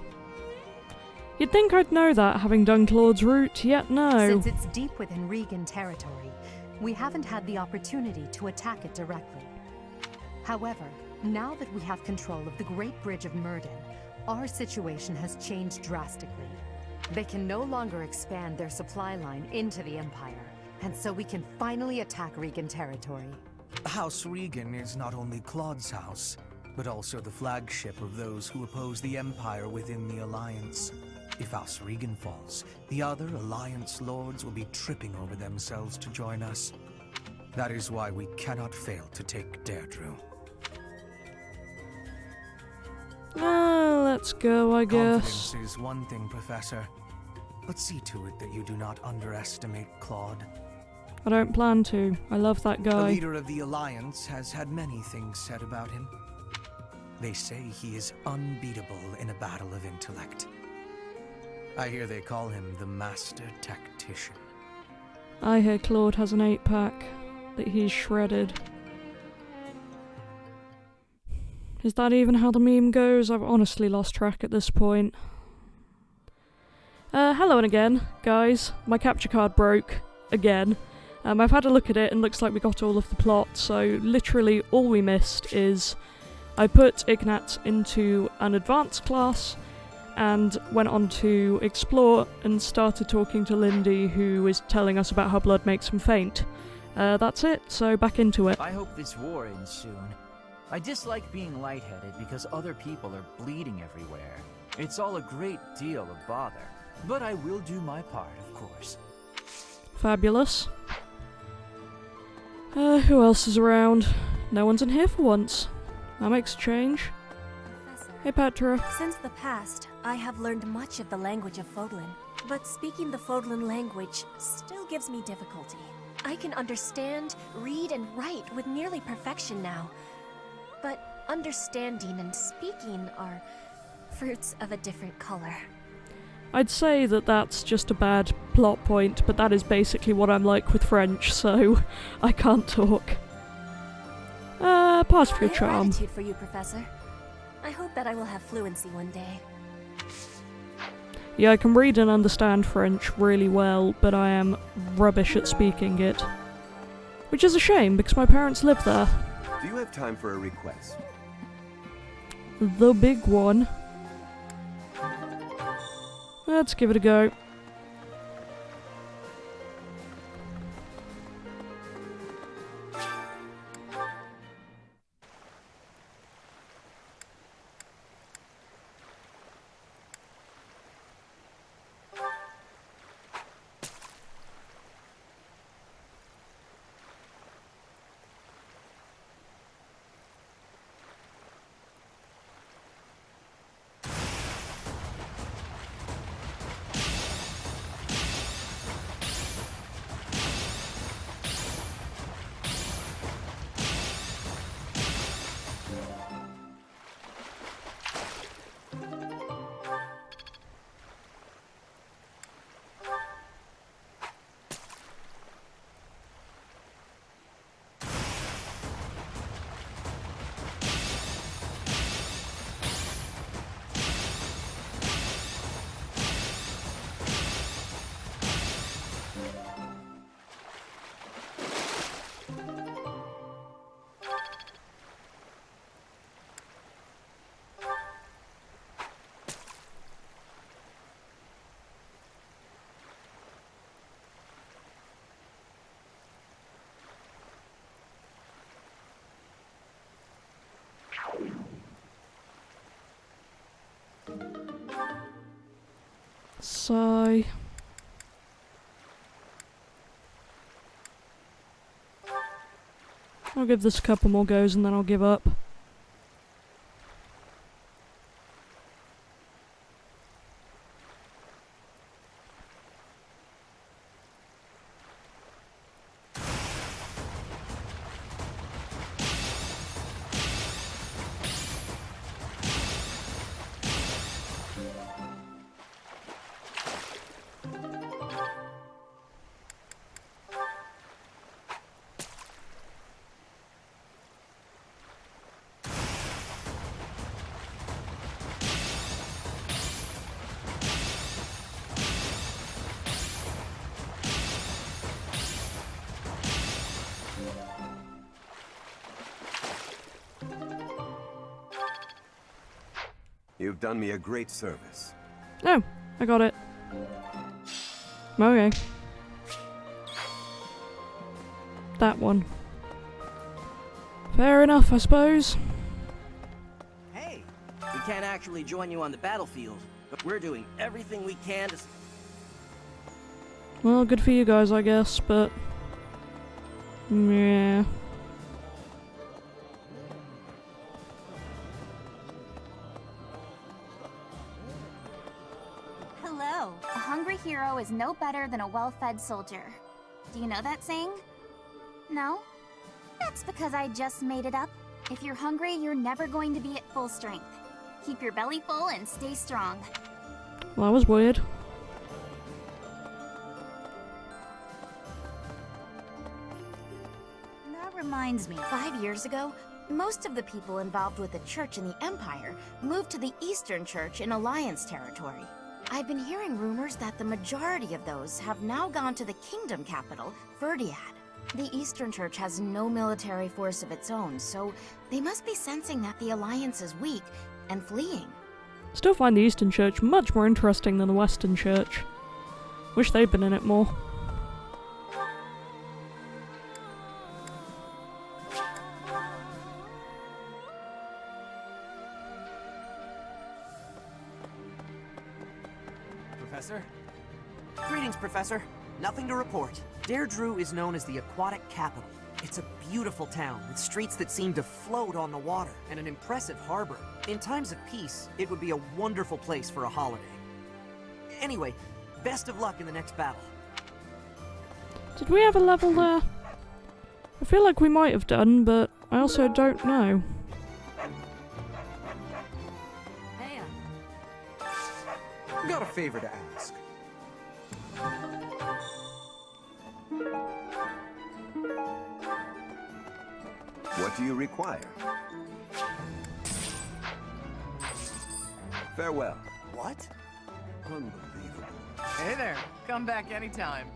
You'd think I'd know that, having done Claude's route, yet no. Since it's deep within Regan territory, we haven't had the opportunity to attack it directly. However, now that we have control of the Great Bridge of Murden, our situation has changed drastically. They can no longer expand their supply line into the Empire, and so we can finally attack Regan territory. House Regan is not only Claude's house, but also the flagship of those who oppose the Empire within the Alliance. If House Regan falls, the other Alliance lords will be tripping over themselves to join us. That is why we cannot fail to take Deirdre. Let's go, I guess. Confidence is one thing, Professor. But see to it that you do not underestimate Claude. I don't plan to. I love that guy. The leader of the Alliance has had many things said about him. They say he is unbeatable in a battle of intellect. I hear they call him the Master Tactician. I hear Claude has an 8-pack, that he's shredded. Is that even how the meme goes? I've honestly lost track at this point. Hello and again, guys. My capture card broke. Again. I've had a look at it and looks like we got all of the plot, so literally all we missed is I put Ignat into an advanced class and went on to explore and started talking to Lindy, who was telling us about how blood makes him faint. That's it, so back into it. I hope this war ends soon. I dislike being lightheaded because other people are bleeding everywhere. It's all a great deal of bother. But I will do my part, of course. Fabulous. Who else is around? No one's in here for once. That makes a change. Hey, Petra. Since the past, I have learned much of the language of Fodlan. But speaking the Fodlan language still gives me difficulty. I can understand, read, and write with nearly perfection now. But understanding and speaking are fruits of a different color. I'd say that that's just a bad plot point, but that is basically what I'm like with French, so I can't talk. Pass for your charm. Gratitude for you, Professor. I hope that I will have fluency one day. Yeah, I can read and understand French really well, but I am rubbish at speaking it. Which is a shame, because my parents live there. Do you have time for a request? The big one. Let's give it a go. Sigh. I'll give this a couple more goes and then I'll give up. You've done me a great service. Oh, I got it. Okay. That one. Fair enough, I suppose. Hey, we can't actually join you on the battlefield, but we're doing everything we can to... Well, good for you guys, I guess, but... yeah. Hello. A hungry hero is no better than a well-fed soldier. Do you know that saying? No? That's because I just made it up. If you're hungry, you're never going to be at full strength. Keep your belly full and stay strong. Well, that was weird. That reminds me, 5 years ago, most of the people involved with the church in the Empire moved to the Eastern Church in Alliance territory. I've been hearing rumors that the majority of those have now gone to the kingdom capital, Verdiad. The Eastern Church has no military force of its own, so they must be sensing that the Alliance is weak and fleeing. Still find the Eastern Church much more interesting than the Western Church. Wish they'd been in it more. Professor? Greetings, Professor. Nothing to report. Deirdre is known as the aquatic capital. It's a beautiful town with streets that seem to float on the water and an impressive harbor. In times of peace, it would be a wonderful place for a holiday. Anyway, best of luck in the next battle. Did we have a level there? I feel like we might have done, but I also don't know. got a favor to ask. What do you require? Farewell. What? Unbelievable. Hey there. Come back anytime.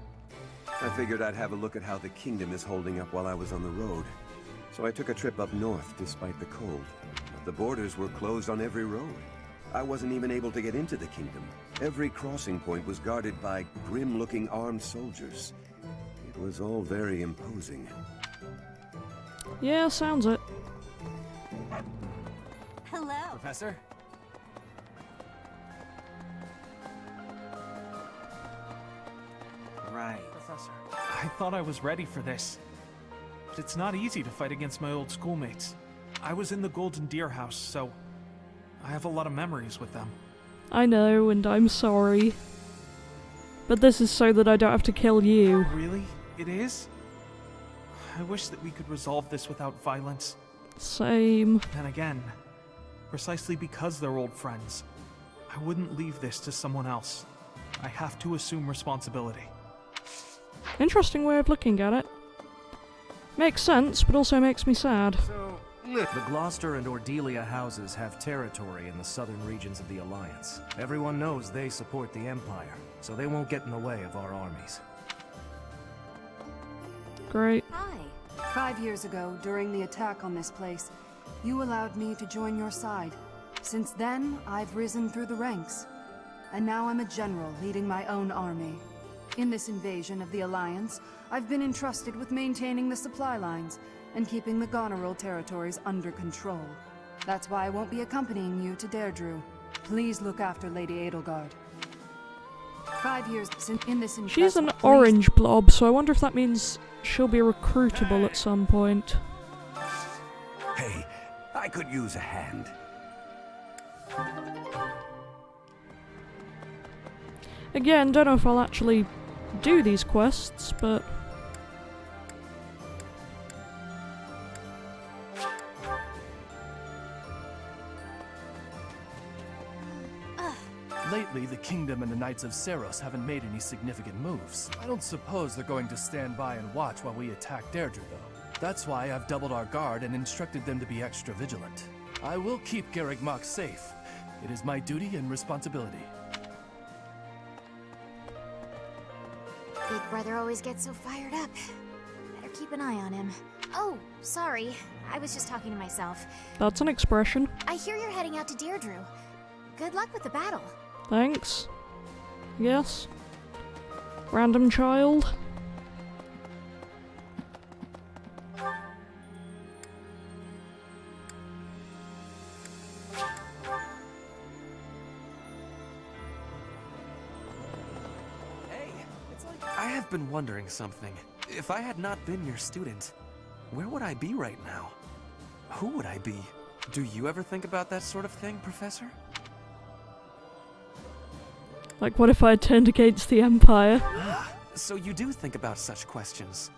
I figured I'd have a look at how the kingdom is holding up while I was on the road. So I took a trip up north despite the cold. But the borders were closed on every road. I wasn't even able to get into the kingdom. Every crossing point was guarded by grim-looking armed soldiers. It was all very imposing. Yeah, sounds it. Hello. Professor? Right. Professor. I thought I was ready for this. But it's not easy to fight against my old schoolmates. I was in the Golden Deer House, so I have a lot of memories with them. I know, and I'm sorry. But this is so that I don't have to kill you. Really? It is? I wish that we could resolve this without violence. Same. Then again, precisely because they're old friends, I wouldn't leave this to someone else. I have to assume responsibility. Interesting way of looking at it. Makes sense, but also makes me sad. The Gloucester and Ordelia houses have territory in the southern regions of the Alliance. Everyone knows they support the Empire, so they won't get in the way of our armies. Great. Hi. 5 years ago, during the attack on this place, you allowed me to join your side. Since then, I've risen through the ranks. And now I'm a general leading my own army. In this invasion of the Alliance, I've been entrusted with maintaining the supply lines and keeping the Goneril territories under control. That's why I won't be accompanying you to Deirdre. Please look after Lady Edelgard. 5 years since in this She's an orange blob, so I wonder if that means she'll be recruitable at some point. Hey, I could use a hand. Again, don't know if I'll actually do these quests, but... Lately, the Kingdom and the Knights of Seros haven't made any significant moves. I don't suppose they're going to stand by and watch while we attack Deirdre, though. That's why I've doubled our guard and instructed them to be extra vigilant. I will keep Garreg Mach safe. It is my duty and responsibility. Big brother always gets so fired up. Better keep an eye on him. Oh, sorry. I was just talking to myself. That's an expression. I hear you're heading out to Deirdre. Good luck with the battle. Thanks. Yes. Random child. I have been wondering something. If I had not been your student, where would I be right now? Who would I be? Do you ever think about that sort of thing, Professor? Like, what if I had turned against the Empire? So you do think about such questions.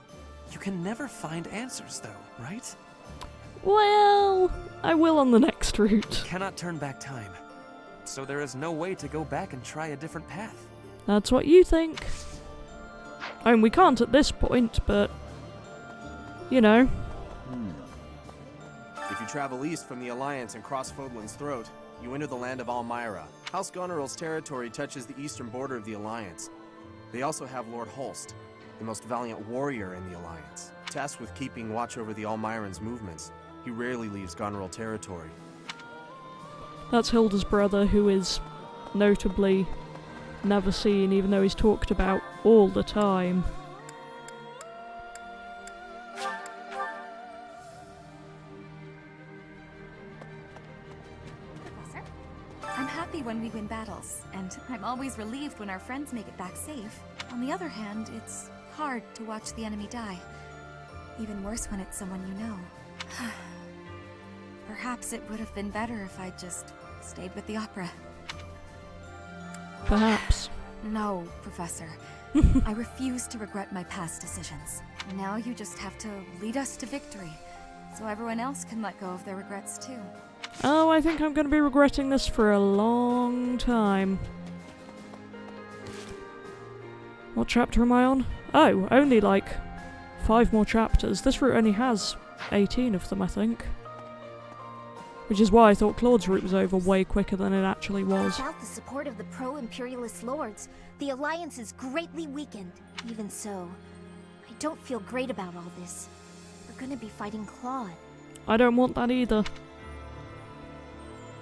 You can never find answers, though, right? Well, I will on the next route. You cannot turn back time. So there is no way to go back and try a different path. That's what you think. I mean, we can't at this point, but... you know. If you travel east from the Alliance and cross Fodlan's Throat, you enter the land of Almyra. House Goneril's territory touches the eastern border of the Alliance. They also have Lord Holst, the most valiant warrior in the Alliance, tasked with keeping watch over the Almyrans' movements. He rarely leaves Goneril territory. That's Hilda's brother, who is notably never seen, even though he's talked about all the time. Professor? I'm happy when we win battles, and I'm always relieved when our friends make it back safe. On the other hand, it's hard to watch the enemy die. Even worse when it's someone you know. Perhaps it would have been better if I'd just stayed with the opera. Perhaps. No, Professor. I refuse to regret my past decisions. Now you just have to lead us to victory, so everyone else can let go of their regrets too. Oh, I think I'm going to be regretting this for a long time. What chapter am I on? Oh, only like 5 more chapters. This route only has 18 of them, I think. Which is why I thought Claude's route was over way quicker than it actually was. Without the support of the pro-imperialist lords, the Alliance is greatly weakened. Even so, I don't feel great about all this. We're gonna be fighting Claude. I don't want that either.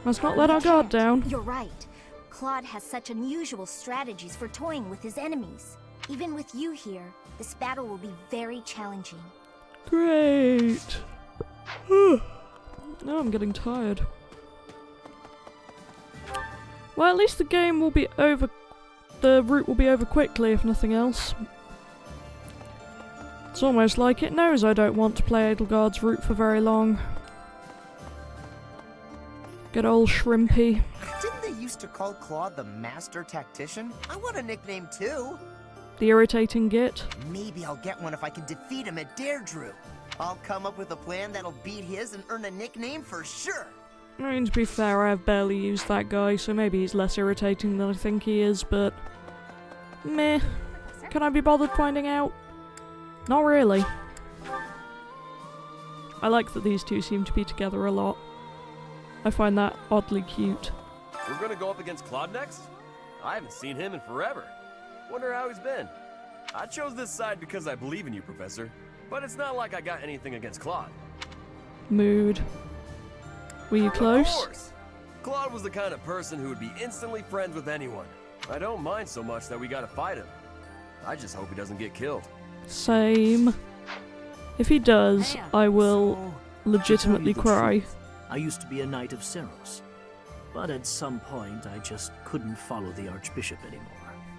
Let's not let our guard down. You're right. Claude has such unusual strategies for toying with his enemies. Even with you here, this battle will be very challenging. Great. Now I'm getting tired. Well, at least the game will be over. The route will be over quickly, if nothing else. It's almost like it knows I don't want to play Edelgard's route for very long. Good old Shrimpy. Didn't they used to call Claude the Master Tactician? I want a nickname too. The irritating git. Maybe I'll get one if I can defeat him at Deirdre. I'll come up with a plan that'll beat his and earn a nickname for sure. I mean, to be fair, I have barely used that guy, so maybe he's less irritating than I think he is, but... meh. Can I be bothered finding out? Not really. I like that these two seem to be together a lot. I find that oddly cute. We're gonna go up against Claude next? I haven't seen him in forever. Wonder how he's been. I chose this side because I believe in you, Professor. But it's not like I got anything against Claude. Mood. Were you close? Of course! Claude was the kind of person who would be instantly friends with anyone. I don't mind so much that we gotta fight him. I just hope he doesn't get killed. Same. If he does, I will legitimately cry. I used to be a Knight of Seros, but at some point I just couldn't follow the Archbishop anymore.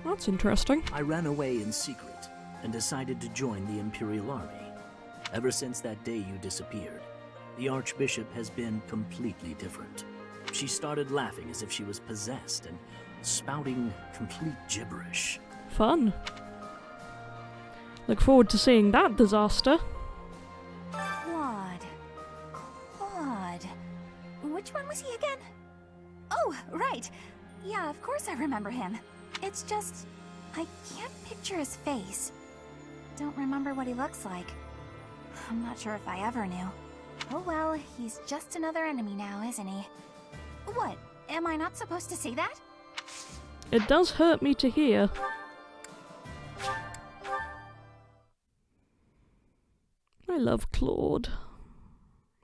That's interesting. I ran away in secret and decided to join the Imperial Army. Ever since that day you disappeared, the Archbishop has been completely different. She started laughing as if she was possessed and spouting complete gibberish. Fun. Look forward to seeing that disaster. Claude. Which one was he again? Oh, right. Yeah, of course I remember him. It's just, I can't picture his face. Don't remember what he looks like. I'm not sure if I ever knew. Oh well, he's just another enemy now, isn't he? What? Am I not supposed to say that? It does hurt me to hear. I love Claude.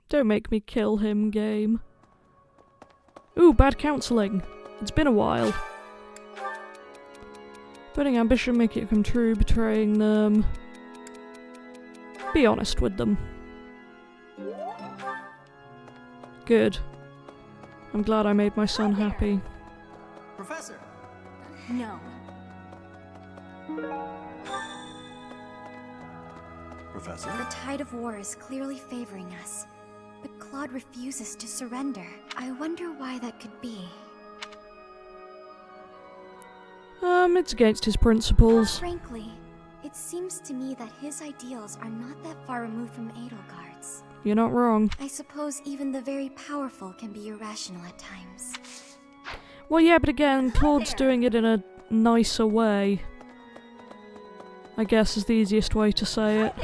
Don't make me kill him, game. Ooh, bad counselling. It's been a while. Putting ambition, make it come true, betraying them. Be honest with them. Good. I'm glad I made my son happy. Professor! No. Professor? The tide of war is clearly favoring us, but Claude refuses to surrender. I wonder why that could be. It's against his principles. Frankly, it seems to me that his ideals are not that far removed from Edelgard's. You're not wrong. I suppose even the very powerful can be irrational at times. Well, yeah, but again, Claude's doing it in a nicer way. I guess is the easiest way to say it.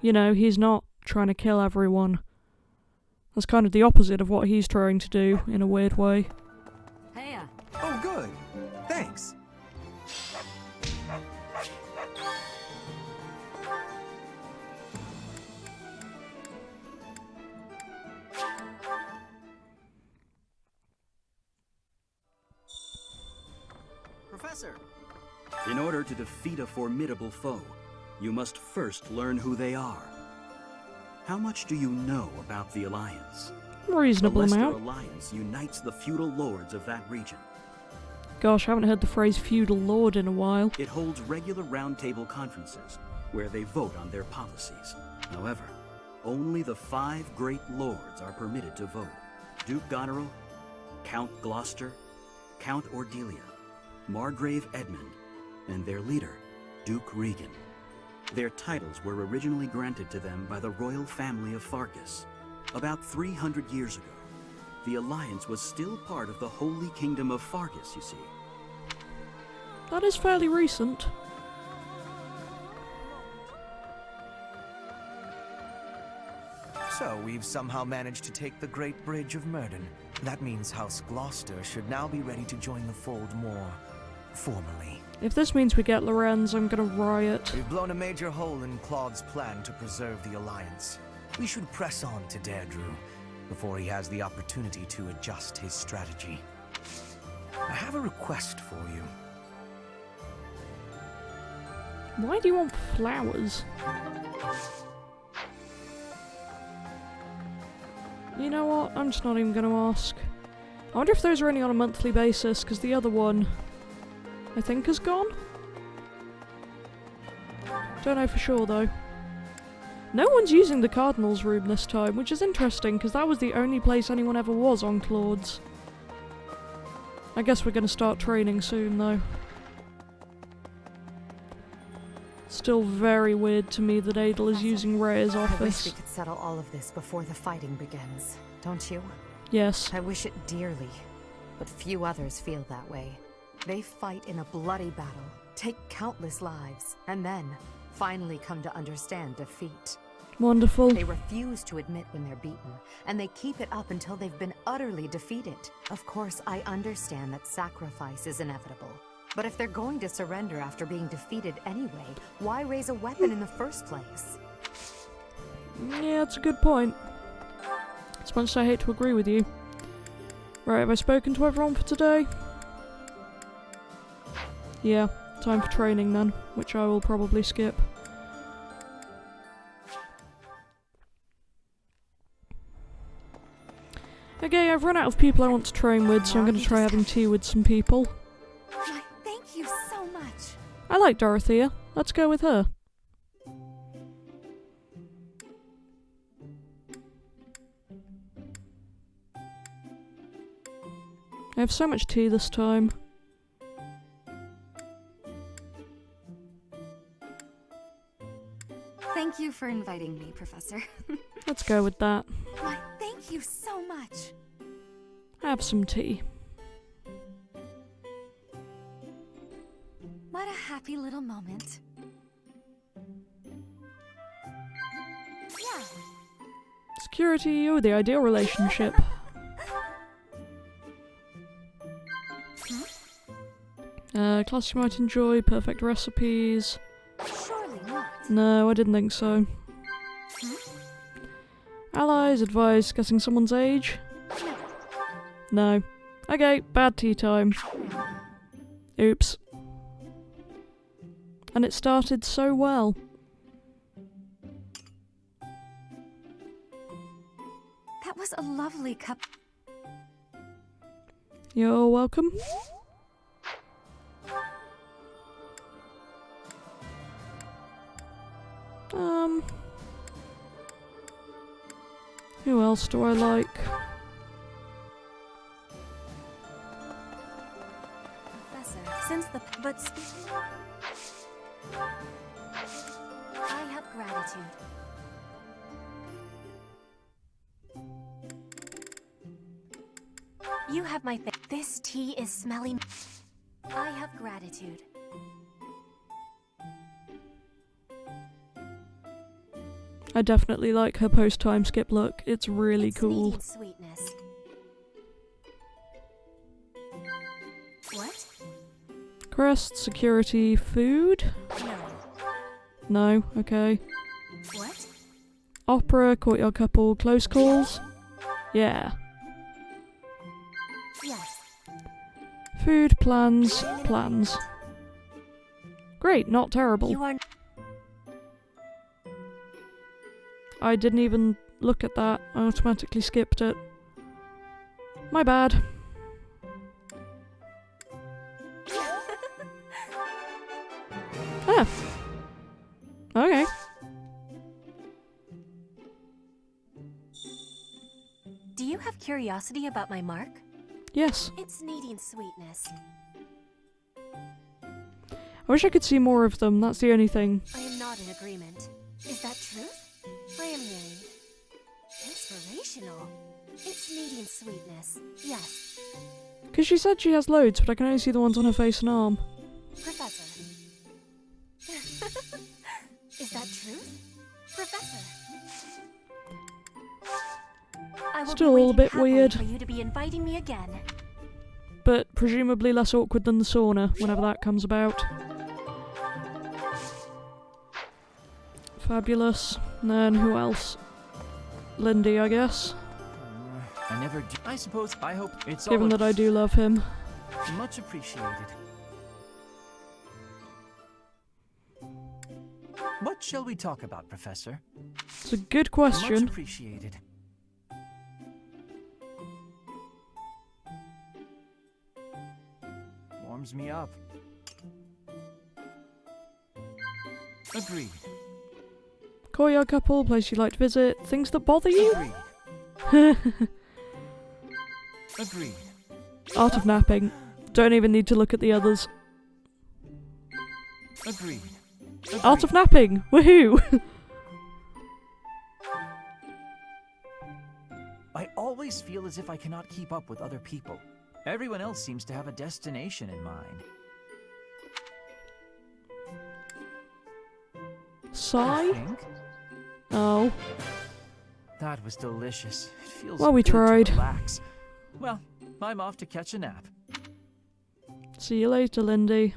You know, he's not trying to kill everyone. That's kind of the opposite of what he's trying to do, in a weird way. Heya. Oh, good. Thanks. Professor! In order to defeat a formidable foe, you must first learn who they are. How much do you know about the Alliance? Reasonable the Leicester amount. Alliance unites the feudal lords of that region. Gosh, I haven't heard the phrase feudal lord in a while. It holds regular roundtable conferences where they vote on their policies. However, only the 5 great lords are permitted to vote. Duke Goneril, Count Gloucester, Count Ordelia, Margrave Edmund, and their leader, Duke Regan. Their titles were originally granted to them by the royal family of Fargus, about 300 years ago. the Alliance was still part of the Holy Kingdom of Fargus, you see. That is fairly recent. So we've somehow managed to take the Great Bridge of Murden. That means House Gloucester should now be ready to join the fold more formally. If this means we get Lorenz, I'm gonna riot. We've blown a major hole in Claude's plan to preserve the Alliance. We should press on to Deirdre before he has the opportunity to adjust his strategy. I have a request for you. Why do you want flowers? You know what? I'm just not even going to ask. I wonder if those are only on a monthly basis, because the other one, I think, is gone? Don't know for sure, though. No one's using the Cardinal's room this time, which is interesting, because that was the only place anyone ever was on Claude's. I guess we're going to start training soon, though. Still very weird to me that Adel is using Rhea's office. I wish we could settle all of this before the fighting begins, don't you? Yes. I wish it dearly, but few others feel that way. They fight in a bloody battle, take countless lives, and then finally come to understand defeat. Wonderful. They refuse to admit when they're beaten, and they keep it up until they've been utterly defeated. Of course, I understand that sacrifice is inevitable. But if they're going to surrender after being defeated anyway, why raise a weapon in the first place? Yeah, that's a good point. As much as I hate to agree with you. Right, have I spoken to everyone for today? Yeah, time for training then, which I will probably skip. Okay, I've run out of people I want to train with, so I'm going to try having tea with some people. Thank you so much. I like Dorothea. Let's go with her. I have so much tea this time. Thank you for inviting me, Professor. Let's go with that. Why, thank you so much. Have some tea. What a happy little moment. Yeah. Security, oh, the ideal relationship. Class you might enjoy, perfect recipes. Surely not. No, I didn't think so. Allies, advise guessing someone's age? No. Okay, bad tea time. Oops. And it started so well. That was a lovely cup. You're welcome. Who else do I like? Professor, since the I have gratitude. You have my This tea is smelling. I have gratitude. I definitely like her post-time skip look. It's really cool. Sweetness. What? Crest, security, food? No. No, okay. What? Opera, courtyard couple, close calls? Yeah. Yes. Food, plans, plans. Great, not terrible. You are. I didn't even look at that. I automatically skipped it. My bad. Ah. Okay. Do you have curiosity about my mark? Yes. It's needing sweetness. I wish I could see more of them, that's the only thing. I am not in agreement. Is that truth? I am hearing. Inspirational. It's medium sweetness, yes. Because she said she has loads, but I can only see the ones on her face and arm. Professor. Is that truth? Professor. I will Still be all a waiting bit happily weird. for you to be inviting me again. But presumably less awkward than the sauna, whenever that comes about. Fabulous. And then who else? Lindy, I guess. I never do. I suppose. I hope it's Given all that I do love him. much appreciated. What shall we talk about, Professor? It's a good question. Much appreciated. Warms me up. Agreed. Courtyard couple, place you like to visit, things that bother you? Agreed. Agreed. Art of napping. Don't even need to look at the others. Agreed. Art of napping! Woohoo! I always feel as if I cannot keep up with other people. Everyone else seems to have a destination in mind. Sigh? I think. Oh. That was delicious. It feels Well, we good to tried. relax. Well, I'm off to catch a nap. See you later, Lindy.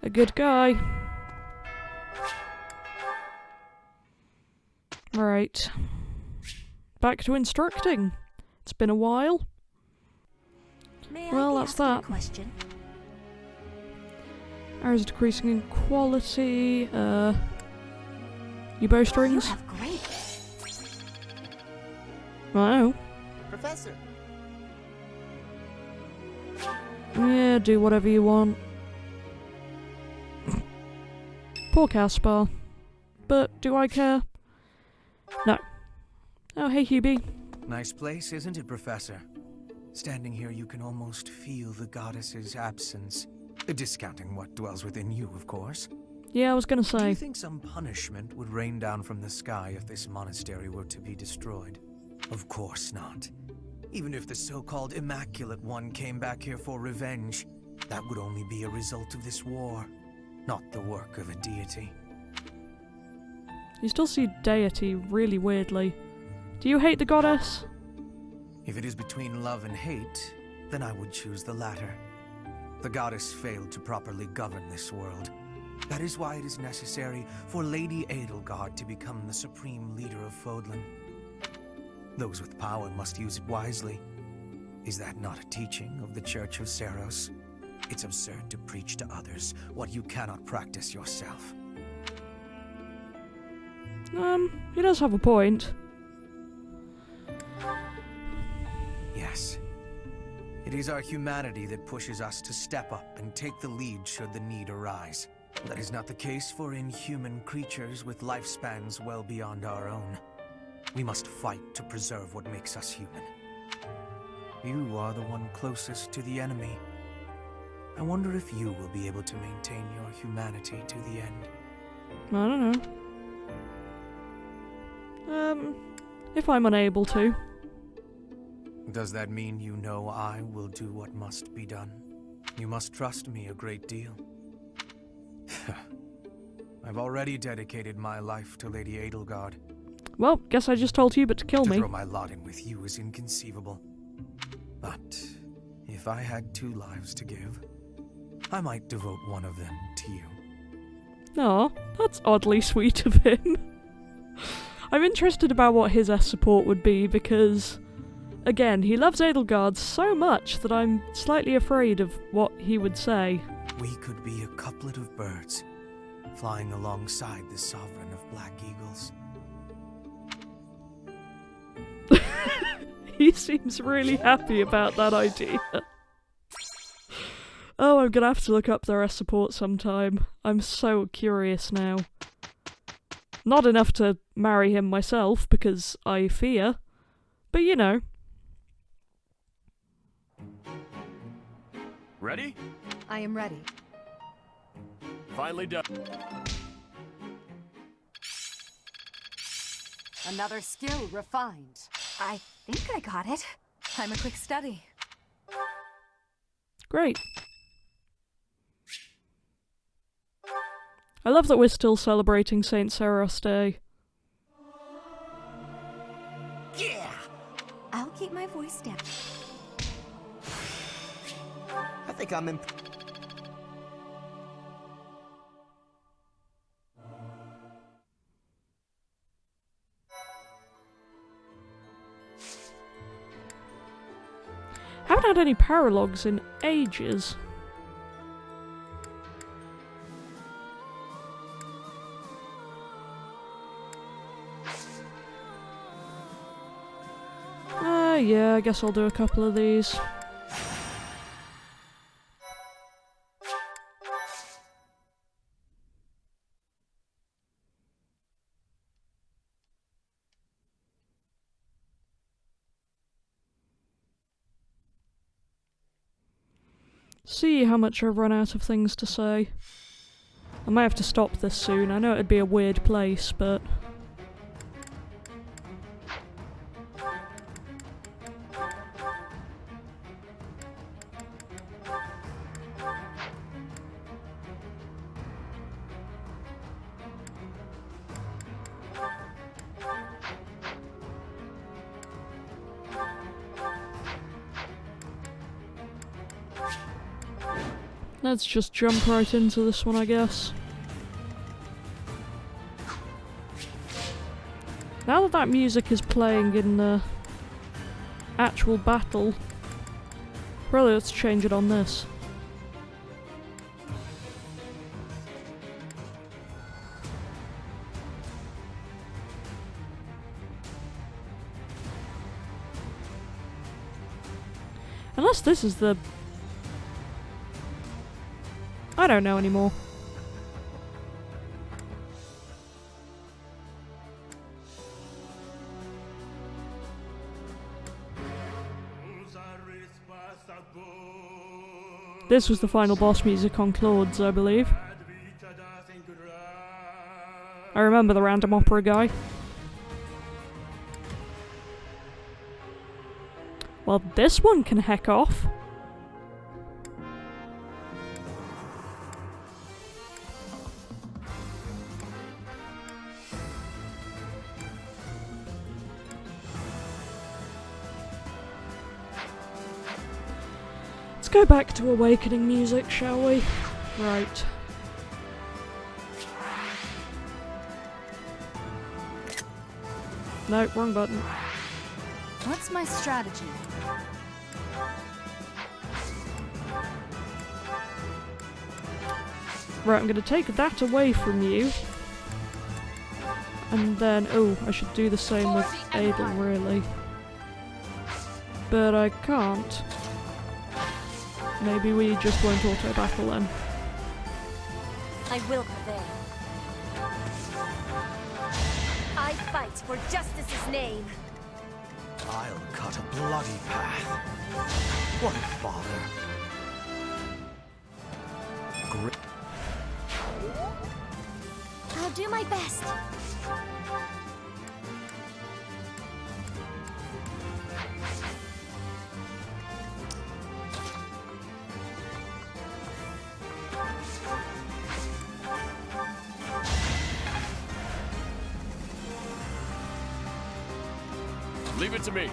A good guy. Right. Back to instructing. It's been a while. Well, that's that. Arrows decreasing in quality. You bowstrings? You have great. Wow. Professor. Yeah, do whatever you want. Poor Caspar. But do I care? No. Oh, hey, Hubie. Nice place, isn't it, Professor? Standing here, you can almost feel the goddess's absence. Discounting what dwells within you, of course. Yeah, I was gonna Do say. you think some punishment would rain down from the sky if this monastery were to be destroyed? Of course not. Even if the so-called Immaculate One came back here for revenge, that would only be a result of this war, not the work of a deity. You still see deity really weirdly. Do you hate the goddess? If it is between love and hate, then I would choose the latter. The goddess failed to properly govern this world. That is why it is necessary for Lady Edelgard to become the supreme leader of Fodlan. Those with power must use it wisely. Is that not a teaching of the Church of Seros? It's absurd to preach to others what you cannot practice yourself. He does have a point. Yes. It is our humanity that pushes us to step up and take the lead should the need arise. That is not the case for inhuman creatures with lifespans well beyond our own. We must fight to preserve what makes us human. You are the one closest to the enemy. I wonder if you will be able to maintain your humanity to the end. I don't know. If I'm unable to. Does that mean you know I will do what must be done? You must trust me a great deal. I've already dedicated my life to Lady Edelgard. Well, guess I just told Hubert to kill me. To throw my lot in with you is inconceivable. But if I had 2 lives to give, I might devote one of them to you. Aw, that's oddly sweet of him. I'm interested about what his support would be because, again, he loves Edelgard so much that I'm slightly afraid of what he would say. We could be a couplet of birds, flying alongside the sovereign of Black Eagles. He seems really happy about that idea. Oh, I'm gonna have to look up their support sometime. I'm so curious now. Not enough to marry him myself, because I fear. But you know. Ready? I am ready. Finally done. Another skill refined. I think I got it. I'm a quick study. Great. I love that we're still celebrating St. Seros Day. Yeah! I'll keep my voice down. I think I'm in. Haven't had any paralogs in ages. Yeah, I guess I'll do a couple of these. See how much I've run out of things to say. I might have to stop this soon. I know it'd be a weird place, but... let's just jump right into this one, I guess. Now that that music is playing in the actual battle, probably let's change it on this. Unless this is the... I don't know anymore. This was the final boss music on Claude's, I believe. I remember the random opera guy. Well, this one can heck off. Let's go back to Awakening music, shall we? Right. No, wrong button. What's my strategy? Right, I'm going to take that away from you. And then, oh, I should do the same with Adel, really. But I can't. Maybe we just won't auto-battle then. I will prevail. I fight for justice's name. I'll cut a bloody path. What a bother. I'll do my best. Leave it to me.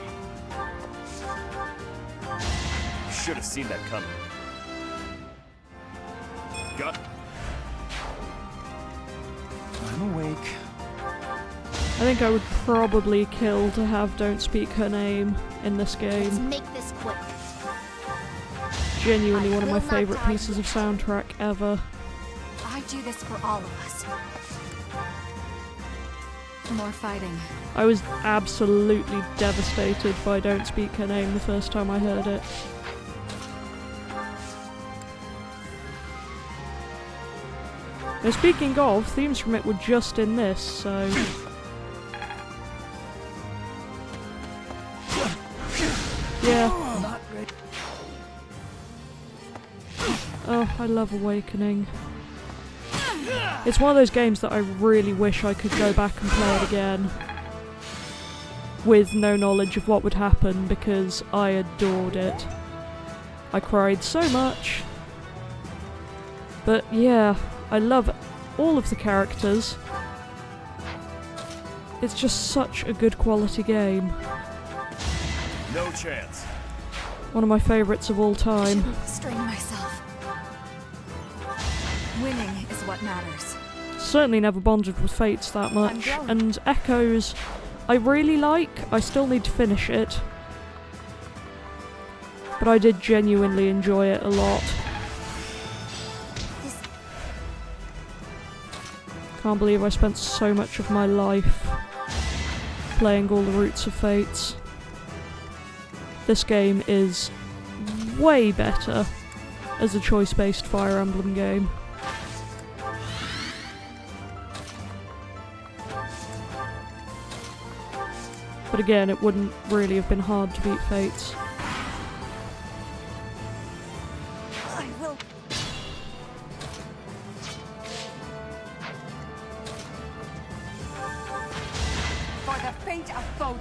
Should have seen that coming. Got it. I'm awake. I think I would probably kill to have Don't Speak Her Name in this game. Let's make this quick. Genuinely one of my favourite pieces of soundtrack ever. I do this for all of us. More fighting. I was absolutely devastated by Don't Speak Her Name the first time I heard it. Now, speaking of, themes from it were just in this, so... yeah. Oh, I love Awakening. It's one of those games that I really wish I could go back and play it again. with no knowledge of what would happen because I adored it. I cried so much. But yeah, I love all of the characters. It's just such a good quality game. No chance. One of my favourites of all time. Strain myself. Winning is what matters. Certainly never bonded with Fates that much. And Echoes, I really like. I still need to finish it. But I did genuinely enjoy it a lot. Can't believe I spent so much of my life playing all the Roots of Fates. This game is way better as a choice-based Fire Emblem game. But again, it wouldn't really have been hard to beat Fates. I will. For the fate of Foden.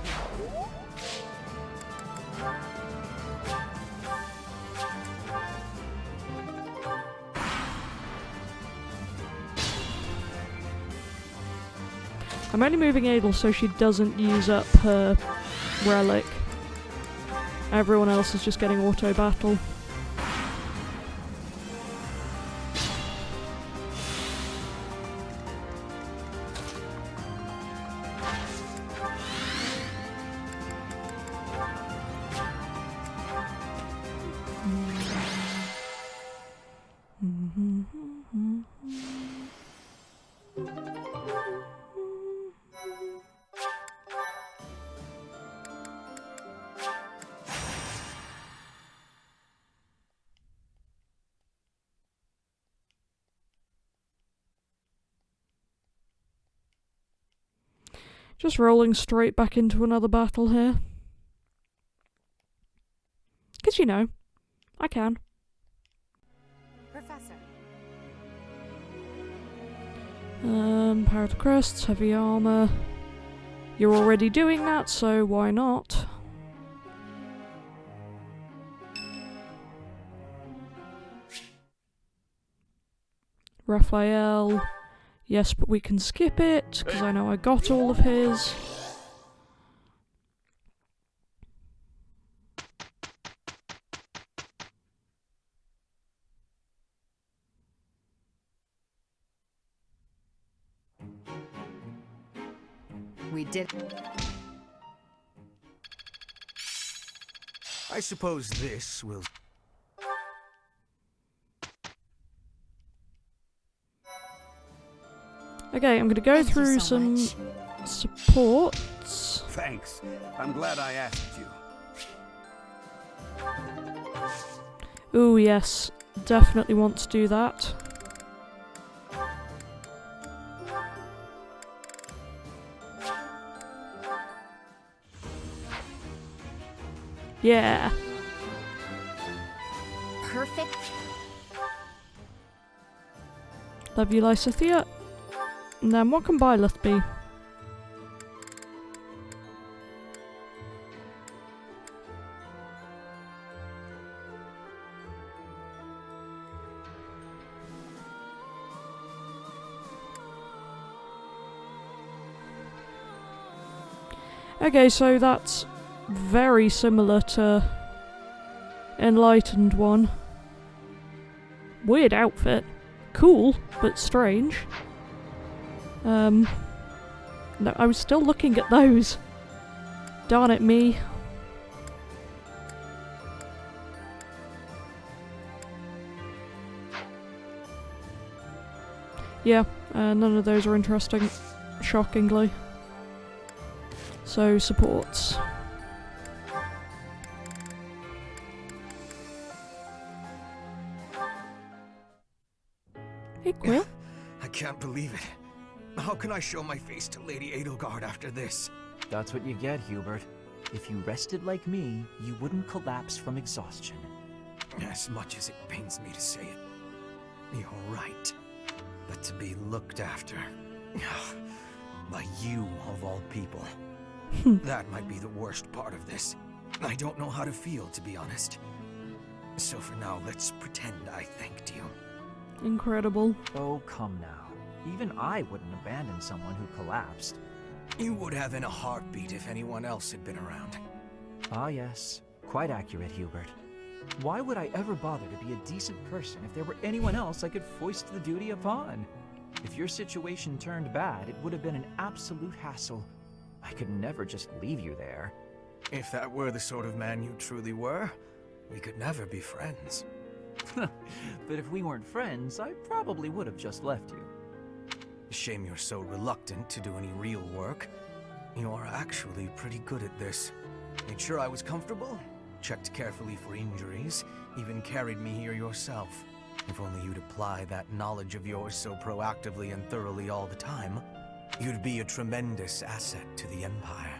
I'm only moving Adel so she doesn't use up her relic. Everyone else is just getting auto battle. Just rolling straight back into another battle here. 'Cause you know, I can. Professor. Power of the Crests, heavy armor. You're already doing that, so why not? Raphael. Yes, but we can skip it, because I know I got all of his. We did. I suppose this will... Okay, I'm gonna go through some supports. Thanks. I'm glad I asked you. Ooh, yes. Definitely want to do that. Yeah. Perfect. Love you, Lysithia. And then what can Byleth be? Okay, so that's very similar to Enlightened one. Weird outfit. Cool, but strange. No, I was still looking at those. Darn it, me. Yeah, none of those are interesting, shockingly. So, supports. Hey, Quill. I can't believe it. How can I show my face to Lady Edelgard after this? That's what you get, Hubert. If you rested like me, you wouldn't collapse from exhaustion. As much as it pains me to say it, you're right. But to be looked after by you of all people, That might be the worst part of this. I don't know how to feel, to be honest. So for now, let's pretend I thanked you. Incredible. Oh, come now. Even I wouldn't abandon someone who collapsed. You would have in a heartbeat if anyone else had been around. Ah yes, quite accurate, Hubert. Why would I ever bother to be a decent person if there were anyone else I could foist the duty upon? If your situation turned bad, it would have been an absolute hassle. I could never just leave you there. If that were the sort of man you truly were, we could never be friends. But if we weren't friends, I probably would have just left you. Shame you're so reluctant to do any real work. You're actually pretty good at this. Made sure I was comfortable, checked carefully for injuries, even carried me here yourself. If only you'd apply that knowledge of yours so proactively and thoroughly all the time, you'd be a tremendous asset to the Empire.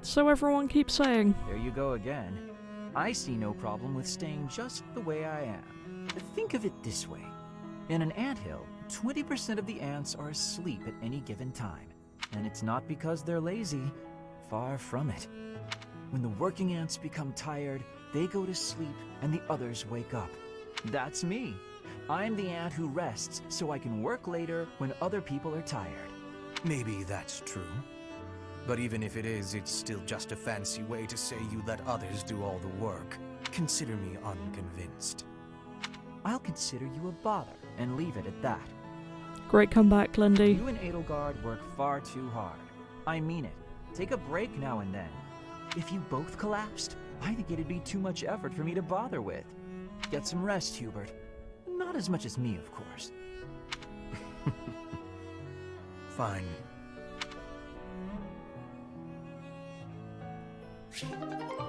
So everyone keeps saying. There you go again. I see no problem with staying just the way I am. Think of it this way. In an anthill, 20% of the ants are asleep at any given time. And it's not because they're lazy. Far from it. When the working ants become tired, they go to sleep and the others wake up. That's me. I'm the ant who rests so I can work later when other people are tired. Maybe that's true. But even if it is, it's still just a fancy way to say you let others do all the work. Consider me unconvinced. I'll consider you a bother and leave it at that. Great comeback, Lindy. You and Edelgard work far too hard. I mean it. Take a break now and then. If you both collapsed, I think it'd be too much effort for me to bother with. Get some rest, Hubert. Not as much as me, of course. Fine.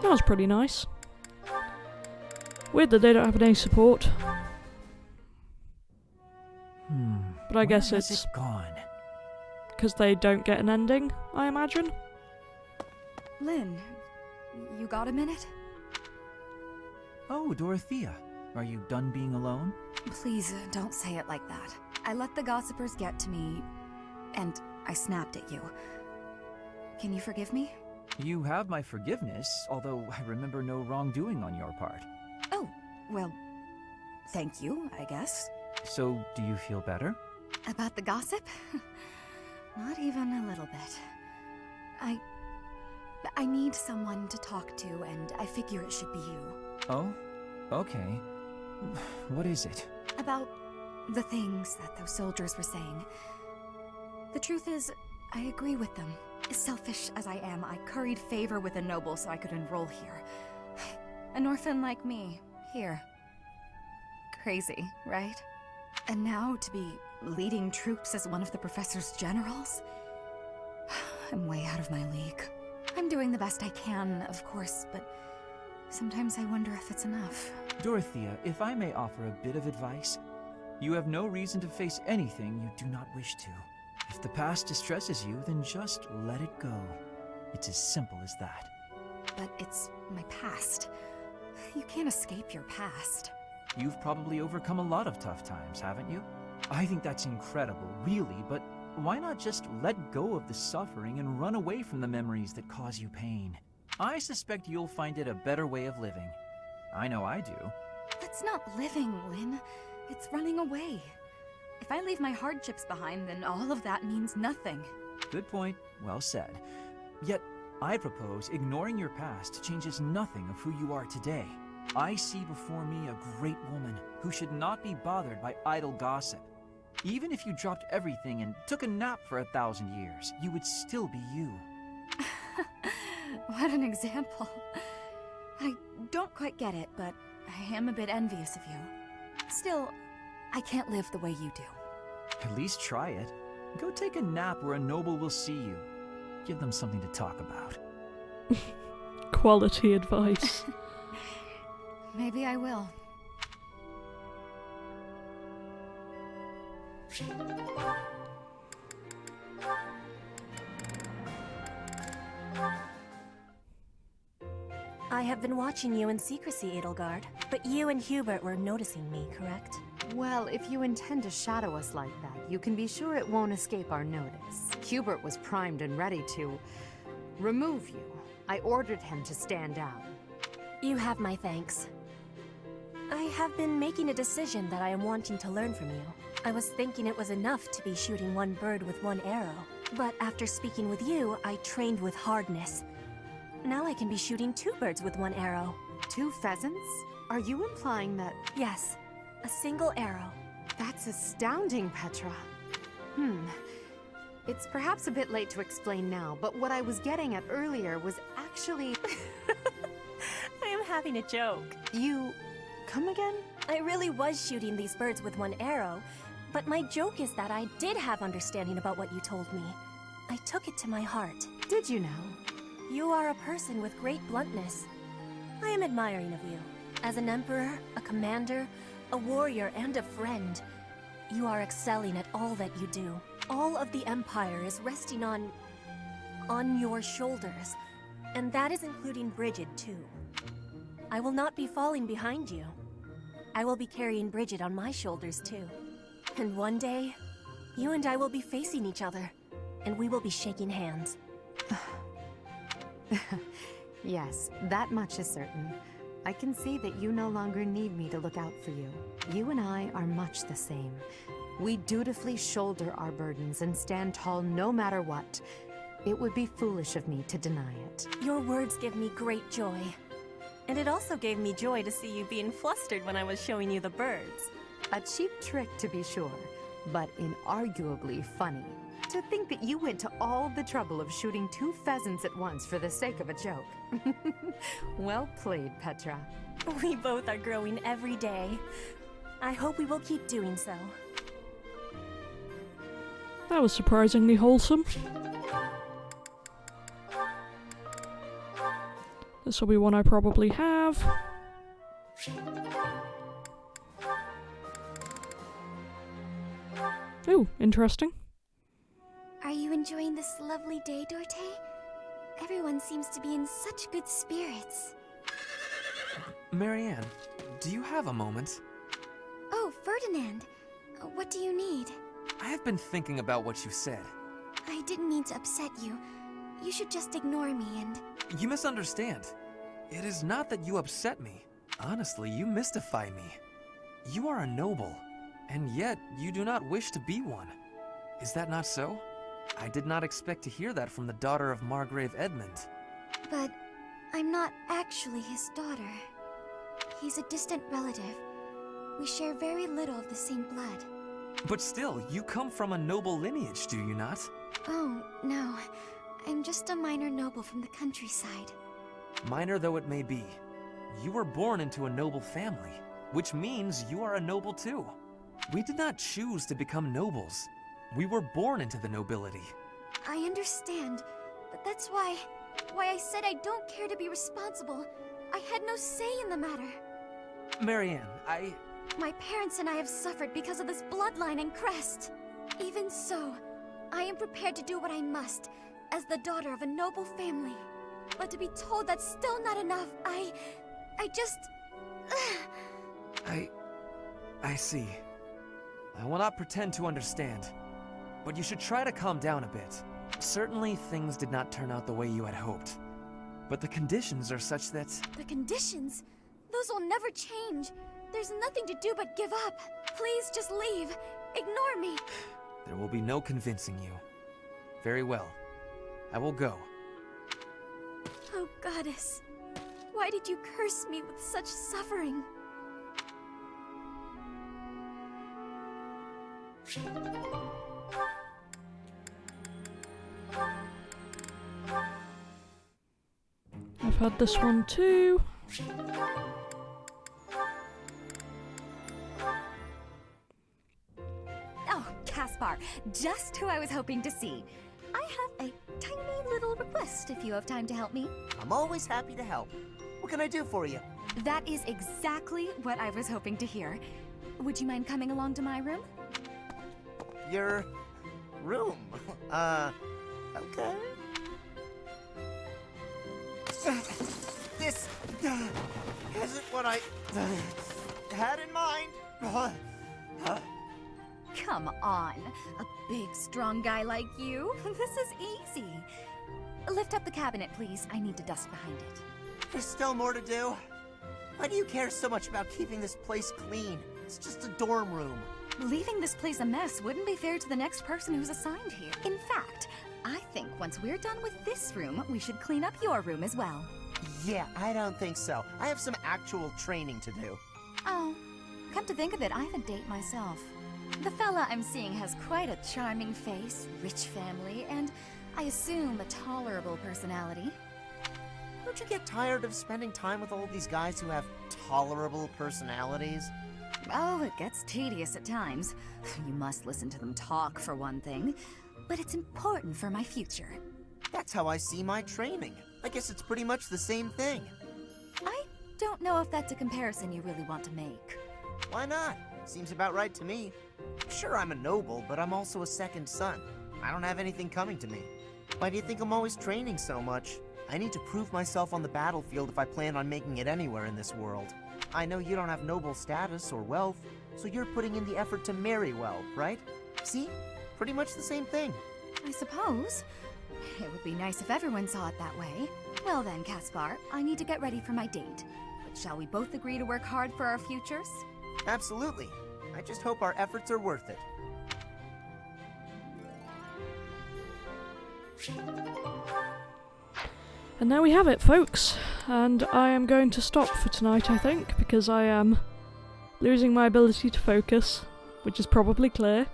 That was pretty nice. Weird that they don't have any support. But I guess it's gone. Because they don't get an ending, I imagine. Lynn, you got a minute? Oh, Dorothea. Are you done being alone? Please, don't say it like that. I let the gossipers get to me, and I snapped at you. Can you forgive me? You have my forgiveness, although I remember no wrongdoing on your part. Oh, well, thank you, I guess. So, do you feel better? About the gossip? Not even a little bit. I need someone to talk to, and I figure it should be you. Oh? Okay. What is it? About the things that those soldiers were saying. The truth is, I agree with them. As selfish as I am, I curried favor with a noble so I could enroll here. An orphan like me, here. Crazy, right? And now to be leading troops as one of the professor's generals? I'm way out of my league. I'm doing the best I can, of course, but sometimes I wonder if it's enough. Dorothea, if I may offer a bit of advice, you have no reason to face anything you do not wish to. If the past distresses you, then just let it go. It's as simple as that. But it's my past. You can't escape your past. You've probably overcome a lot of tough times, haven't you? I think that's incredible, really, but why not just let go of the suffering and run away from the memories that cause you pain? I suspect you'll find it a better way of living. I know I do. That's not living, Lynn. It's running away. If I leave my hardships behind, then all of that means nothing. Good point. Well said. Yet, I propose ignoring your past changes nothing of who you are today. I see before me a great woman who should not be bothered by idle gossip. Even if you dropped everything and took a nap for 1,000 years, you would still be you. What an example. I don't quite get it, but I am a bit envious of you. Still, I can't live the way you do. At least try it. Go take a nap where a noble will see you. Give them something to talk about. Quality advice. Maybe I will. I have been watching you in secrecy, Edelgard. But you and Hubert were noticing me, correct? Well, if you intend to shadow us like that, you can be sure it won't escape our notice. Hubert was primed and ready to remove you. I ordered him to stand down. You have my thanks. I have been making a decision that I am wanting to learn from you. I was thinking it was enough to be shooting one bird with one arrow, but after speaking with you, I trained with hardness. Now I can be shooting 2 birds with 1 arrow. 2 pheasants? Are you implying that... Yes, a single arrow. That's astounding, Petra. It's perhaps a bit late to explain now, but what I was getting at earlier was actually... I am having a joke. You... come again? I really was shooting these birds with 1 arrow, but my joke is that I did have understanding about what you told me. I took it to my heart. Did you know? You are a person with great bluntness. I am admiring of you. As an emperor, a commander, a warrior, and a friend, you are excelling at all that you do. All of the Empire is resting on your shoulders, and that is including Bridget, too. I will not be falling behind you. I will be carrying Bridget on my shoulders, too. And one day, you and I will be facing each other, and we will be shaking hands. Yes, that much is certain. I can see that you no longer need me to look out for you. You and I are much the same. We dutifully shoulder our burdens and stand tall no matter what. It would be foolish of me to deny it. Your words give me great joy. And it also gave me joy to see you being flustered when I was showing you the birds. A cheap trick, to be sure, but inarguably funny. To think that you went to all the trouble of shooting 2 pheasants at once for the sake of a joke. Well played, Petra. We both are growing every day. I hope we will keep doing so. That was surprisingly wholesome. This will be one I probably have. Ooh, interesting. Are you enjoying this lovely day, Dorte? Everyone seems to be in such good spirits. Marianne, do you have a moment? Oh, Ferdinand. What do you need? I have been thinking about what you said. I didn't mean to upset you. You should just ignore me and... You misunderstand. It is not that you upset me. Honestly, you mystify me. You are a noble, and yet you do not wish to be one. Is that not so? I did not expect to hear that from the daughter of Margrave Edmund. But I'm not actually his daughter. He's a distant relative. We share very little of the same blood. But still, you come from a noble lineage, do you not? Oh, no. I'm just a minor noble from the countryside. Minor though it may be, you were born into a noble family, which means you are a noble too. We did not choose to become nobles. We were born into the nobility. I understand, but that's why I said I don't care to be responsible. I had no say in the matter. Marianne, My parents and I have suffered because of this bloodline and crest. Even so, I am prepared to do what I must, as the daughter of a noble family. But to be told that's still not enough, I just... I see. I will not pretend to understand, but you should try to calm down a bit. Certainly things did not turn out the way you had hoped, but the conditions are such that... The conditions? Those will never change. There's nothing to do but give up. Please just leave. Ignore me. There will be no convincing you. Very well. I will go. Oh, Goddess. Why did you curse me with such suffering? I've had this one too. Oh, Caspar, just who I was hoping to see. I have a tiny little request if you have time to help me. I'm always happy to help. What can I do for you? That is exactly what I was hoping to hear. Would you mind coming along to my room? Your room? Okay. This isn't what I had in mind. Come on, a big, strong guy like you. This is easy. Lift up the cabinet, please. I need to dust behind it. There's still more to do. Why do you care so much about keeping this place clean? It's just a dorm room. Leaving this place a mess wouldn't be fair to the next person who's assigned here. In fact, I think once we're done with this room, we should clean up your room as well. Yeah, I don't think so. I have some actual training to do. Oh, come to think of it, I have a date myself. The fella I'm seeing has quite a charming face, rich family, and I assume a tolerable personality. Don't you get tired of spending time with all these guys who have tolerable personalities? Oh, it gets tedious at times. You must listen to them talk, for one thing. But it's important for my future. That's how I see my training. I guess it's pretty much the same thing. I don't know if that's a comparison you really want to make. Why not? Seems about right to me. Sure, I'm a noble, but I'm also a second son. I don't have anything coming to me. Why do you think I'm always training so much? I need to prove myself on the battlefield if I plan on making it anywhere in this world. I know you don't have noble status or wealth, so you're putting in the effort to marry well, right? See? Pretty much the same thing. I suppose. It would be nice if everyone saw it that way. Well then, Caspar, I need to get ready for my date. But shall we both agree to work hard for our futures? Absolutely. I just hope our efforts are worth it. And there we have it, folks. And I am going to stop for tonight, I think, because I am losing my ability to focus, which is probably clear.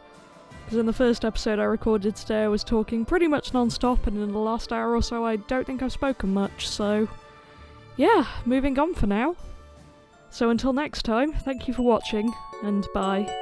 Because in the first episode I recorded today I was talking pretty much non-stop, and in the last hour or so I don't think I've spoken much, so yeah, moving on for now. So until next time, thank you for watching, and bye.